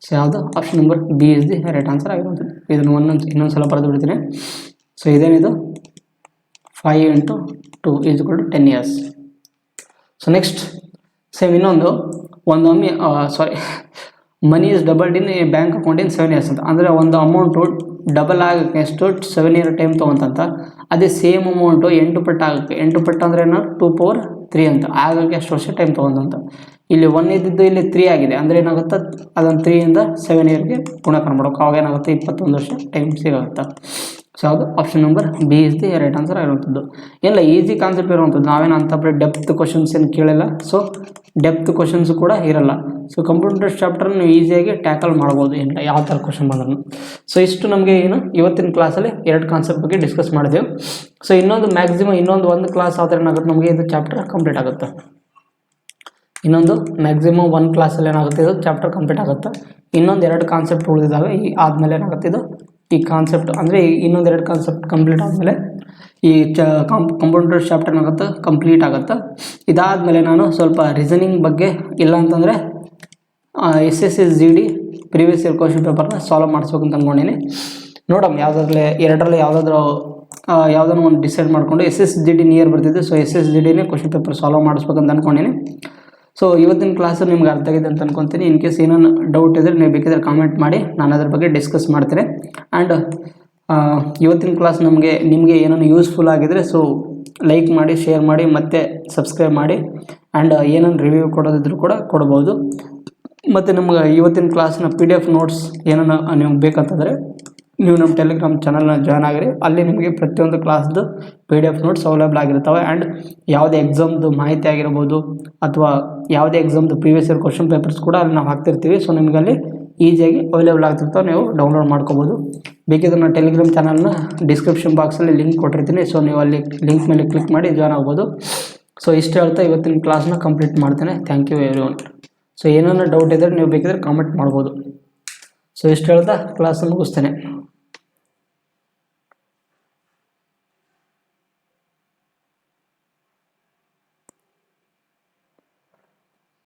ಸೊ ಯಾವುದು option number B is the right answer ಆಗಿರುವಂಥದ್ದು. ಇದನ್ನು ಇನ್ನೊಂದು ಸಲ ಬರೆದು ಬಿಡ್ತೀನಿ. ಸೊ ಇದೇನಿದು 5 × 2 = 10 years. ಸೊ ನೆಕ್ಸ್ಟ್ ಸೇಮ್ ಇನ್ನೊಂದು ಒಂದೊಮ್ಮೆ money is doubled in a bank account in 7 years ಅಂತ. ಅಂದರೆ ಒಂದು ಅಮೌಂಟು ಡಬಲ್ ಆಗೋಕ್ಕೆ ಎಷ್ಟು 7 year ಟೈಮ್ ತೊಗೊಂತಂತ. ಅದೇ ಸೇಮ್ ಅಮೌಂಟು 8 ಪಟ್ಟು ಆಗೋಕ್ಕೆ 8 ಪಟ್ಟು ಅಂದರೆ ಏನು 2⁴ ಅಂತ ಆಗೋಕ್ಕೆ ಎಷ್ಟು ವರ್ಷ ಟೈಮ್ ತೊಗೊಂತಂತ. ಇಲ್ಲಿ 1 ಇದ್ದಿದ್ದು ಇಲ್ಲಿ 3 ಆಗಿದೆ ಅಂದರೆ ಏನಾಗುತ್ತೆ ಅದನ್ನು 3 ಇಂದ 7 yearಗೆ ಗುಣಾಕಾರ ಮಾಡ್ಬೇಕು. ಅವಾಗ ಏನಾಗುತ್ತೆ 21 ವರ್ಷ ಟೈಮ್ ಸಿಗುತ್ತೆ. ಸೊ ಅದು option number B is the right answer ಆಗಿರುವಂಥದ್ದು. ಎಲ್ಲ ಈಸಿ ಕಾನ್ಸೆಪ್ಟ್ ಇರುವಂಥದ್ದು, ನಾವೇನು ಅಂತ ಡೆಪ್ತ್ ಕ್ವಶನ್ಸ್ ಏನು ಕೇಳಿಲ್ಲ. ಸೊ ಡೆಪ್ತ್ ಕ್ವಶನ್ಸ್ ಕೂಡ ಇರಲ್ಲ. ಸೊ ಕಂಪ್ಯೂಟರ್ ಚಾಪ್ಟರ್ ನೀವು ಈಸಿಯಾಗಿ ಟ್ಯಾಕಲ್ ಮಾಡ್ಬೋದು ಇಲ್ಲ ಯಾವ ಥರ ಕ್ವಶನ್ ಬಂದ್ರೂ. ಸೊ ಇಷ್ಟು ನಮಗೆ ಏನು ಇವತ್ತಿನ ಕ್ಲಾಸಲ್ಲಿ 2 ಕಾನ್ಸೆಪ್ಟ್ ಬಗ್ಗೆ ಡಿಸ್ಕಸ್ ಮಾಡಿದೆವು. ಸೊ ಇನ್ನೊಂದು ಮ್ಯಾಕ್ಸಿಮಮ್ ಒಂದು ಕ್ಲಾಸ್ ಆದರೆ ಏನಾಗುತ್ತೆ ನಮಗೆ ಇದು ಚಾಪ್ಟರ್ ಕಂಪ್ಲೀಟ್ ಆಗುತ್ತೆ. ಇನ್ನೊಂದು ಮ್ಯಾಕ್ಸಿಮಮ್ 1 ಕ್ಲಾಸಲ್ಲಿ ಏನಾಗುತ್ತೆ ಇದು ಚಾಪ್ಟರ್ ಕಂಪ್ಲೀಟ್ ಆಗುತ್ತೆ. ಇನ್ನೊಂದು 2 ಕಾನ್ಸೆಪ್ಟ್ ಉಳಿದಿದ್ದಾವೆ. ಈ ಆದಮೇಲೆ ಏನಾಗುತ್ತೆ ಇದು ಈ ಕಾನ್ಸೆಪ್ಟ್ ಅಂದರೆ ಇನ್ನೊಂದು 2 ಕಾನ್ಸೆಪ್ಟ್ ಕಂಪ್ಲೀಟ್ ಆದಮೇಲೆ ಈ ಕಂಪ್ಯೂಟರ್ ಚಾಪ್ಟರ್ ಏನಾಗುತ್ತೆ ಕಂಪ್ಲೀಟ್ ಆಗುತ್ತೆ. ಇದಾದಮೇಲೆ ನಾನು ಸ್ವಲ್ಪ ರೀಸನಿಂಗ್ ಬಗ್ಗೆ ಇಲ್ಲ ಅಂತಂದರೆ SSSGD ಪ್ರೀವಿಯಸ್ ಇಯರ್ ಕ್ವಶನ್ ಪೇಪರ್ನ ಸಾಲ್ವ್ ಮಾಡಿಸ್ಬೇಕು ಅಂತ ಅಂದ್ಕೊಂಡಿನಿ. ನೋಡಮ್ಮ ಎರಡರಲ್ಲಿ ಯಾವುದಾದ್ರು ಒಂದು ಡಿಸೈಡ್ ಮಾಡಿಕೊಂಡು SSGD ನಿಯರ್ ಬರ್ತಿದ್ದೆ. ಸೊ SSGDನೇ ಕ್ವಶನ್ ಪೇಪರ್ ಸಾಲ್ವ್ ಮಾಡಿಸ್ಬೇಕಂತ ಅಂದ್ಕೊಂಡಿನಿ. ಸೊ ಇವತ್ತಿನ ಕ್ಲಾಸು ನಿಮ್ಗೆ ಅರ್ಥ ಆಗಿದೆ ಅಂತ ಅನ್ಕೊತೀನಿ. ಇನ್ ಕೇಸ್ ಏನೇನು ಡೌಟ್ ಇದ್ದರೆ ನೀವು ಬೇಕಿದ್ರೆ ಕಾಮೆಂಟ್ ಮಾಡಿ, ನಾನು ಅದ್ರ ಬಗ್ಗೆ ಡಿಸ್ಕಸ್ ಮಾಡ್ತೇನೆ. ಆ್ಯಂಡ್ ಇವತ್ತಿನ ಕ್ಲಾಸ್ ನಿಮಗೆ ಏನೇನು ಯೂಸ್ಫುಲ್ ಆಗಿದರೆ ಸೊ ಲೈಕ್ ಮಾಡಿ, ಶೇರ್ ಮಾಡಿ, ಮತ್ತು ಸಬ್ಸ್ಕ್ರೈಬ್ ಮಾಡಿ. ಆ್ಯಂಡ್ ಏನೇನು ರಿವ್ಯೂ ಕೊಡೋದಿದ್ರು ಕೂಡ ಕೊಡ್ಬೋದು. ಮತ್ತು ನಮ್ಗೆ ಇವತ್ತಿನ ಕ್ಲಾಸ್ನ PDF ನೋಟ್ಸ್ ಏನೇನು ನಿಮ್ಗೆ ಬೇಕಂತಂದರೆ ನೀವು ನಮ್ಮ ಟೆಲಿಗ್ರಾಮ್ ಚಾನಲ್ನ ಜಾಯ್ನ್ ಆಗಿರಿ. ಅಲ್ಲಿ ನಿಮಗೆ ಪ್ರತಿಯೊಂದು ಕ್ಲಾಸ್ದು PDF ನೋಟ್ಸ್ ಅವೈಲೇಬಲ್ ಆಗಿರ್ತವೆ. ಆ್ಯಂಡ್ ಯಾವುದೇ ಎಕ್ಸಾಮ್ದು ಮಾಹಿತಿ ಆಗಿರ್ಬೋದು ಅಥವಾ ಯಾವುದೇ ಎಕ್ಸಾಮ್ದು ಪ್ರೀವಿಯಸ್ ಇಯರ್ ಕ್ವಶನ್ ಪೇಪರ್ಸ್ ಕೂಡ ಅಲ್ಲಿ ನಾವು ಹಾಕ್ತಿರ್ತೀವಿ. ಸೊ ನಿಮಗೆ ಅಲ್ಲಿ ಈಸಿಯಾಗಿ ಅವೈಲೇಬಲ್ ಆಗ್ತಿರ್ತಾವೆ, ನೀವು ಡೌನ್ಲೋಡ್ ಮಾಡ್ಕೋಬೋದು. ಬೇಕಿದ್ರೆ ನಾನು ಟೆಲಿಗ್ರಾಮ್ ಚಾನಲ್ನ ಡಿಸ್ಕ್ರಿಪ್ಷನ್ ಬಾಕ್ಸಲ್ಲಿ ಲಿಂಕ್ ಕೊಟ್ಟಿರ್ತೀನಿ. ಸೊ ನೀವು ಅಲ್ಲಿ ಲಿಂಕ್ ಮೇಲೆ ಕ್ಲಿಕ್ ಮಾಡಿ ಜಾಯ್ನ್ ಆಗ್ಬೋದು. ಸೊ ಇಷ್ಟು ಹೇಳ್ತಾ ಇವತ್ತಿನ ಕ್ಲಾಸ್ನ ಕಂಪ್ಲೀಟ್ ಮಾಡ್ತೇನೆ. Thank you everyone. ಸೊ ಏನಾದ್ರು ಡೌಟ್ ಇದ್ದರೆ ನೀವು ಬೇಕಿದ್ರೆ ಕಾಮೆಂಟ್ ಮಾಡ್ಬೋದು. ಸೊ ಇಷ್ಟು ಹೇಳ್ತಾ ಕ್ಲಾಸನ್ನು ಮುಗಿಸ್ತೇನೆ.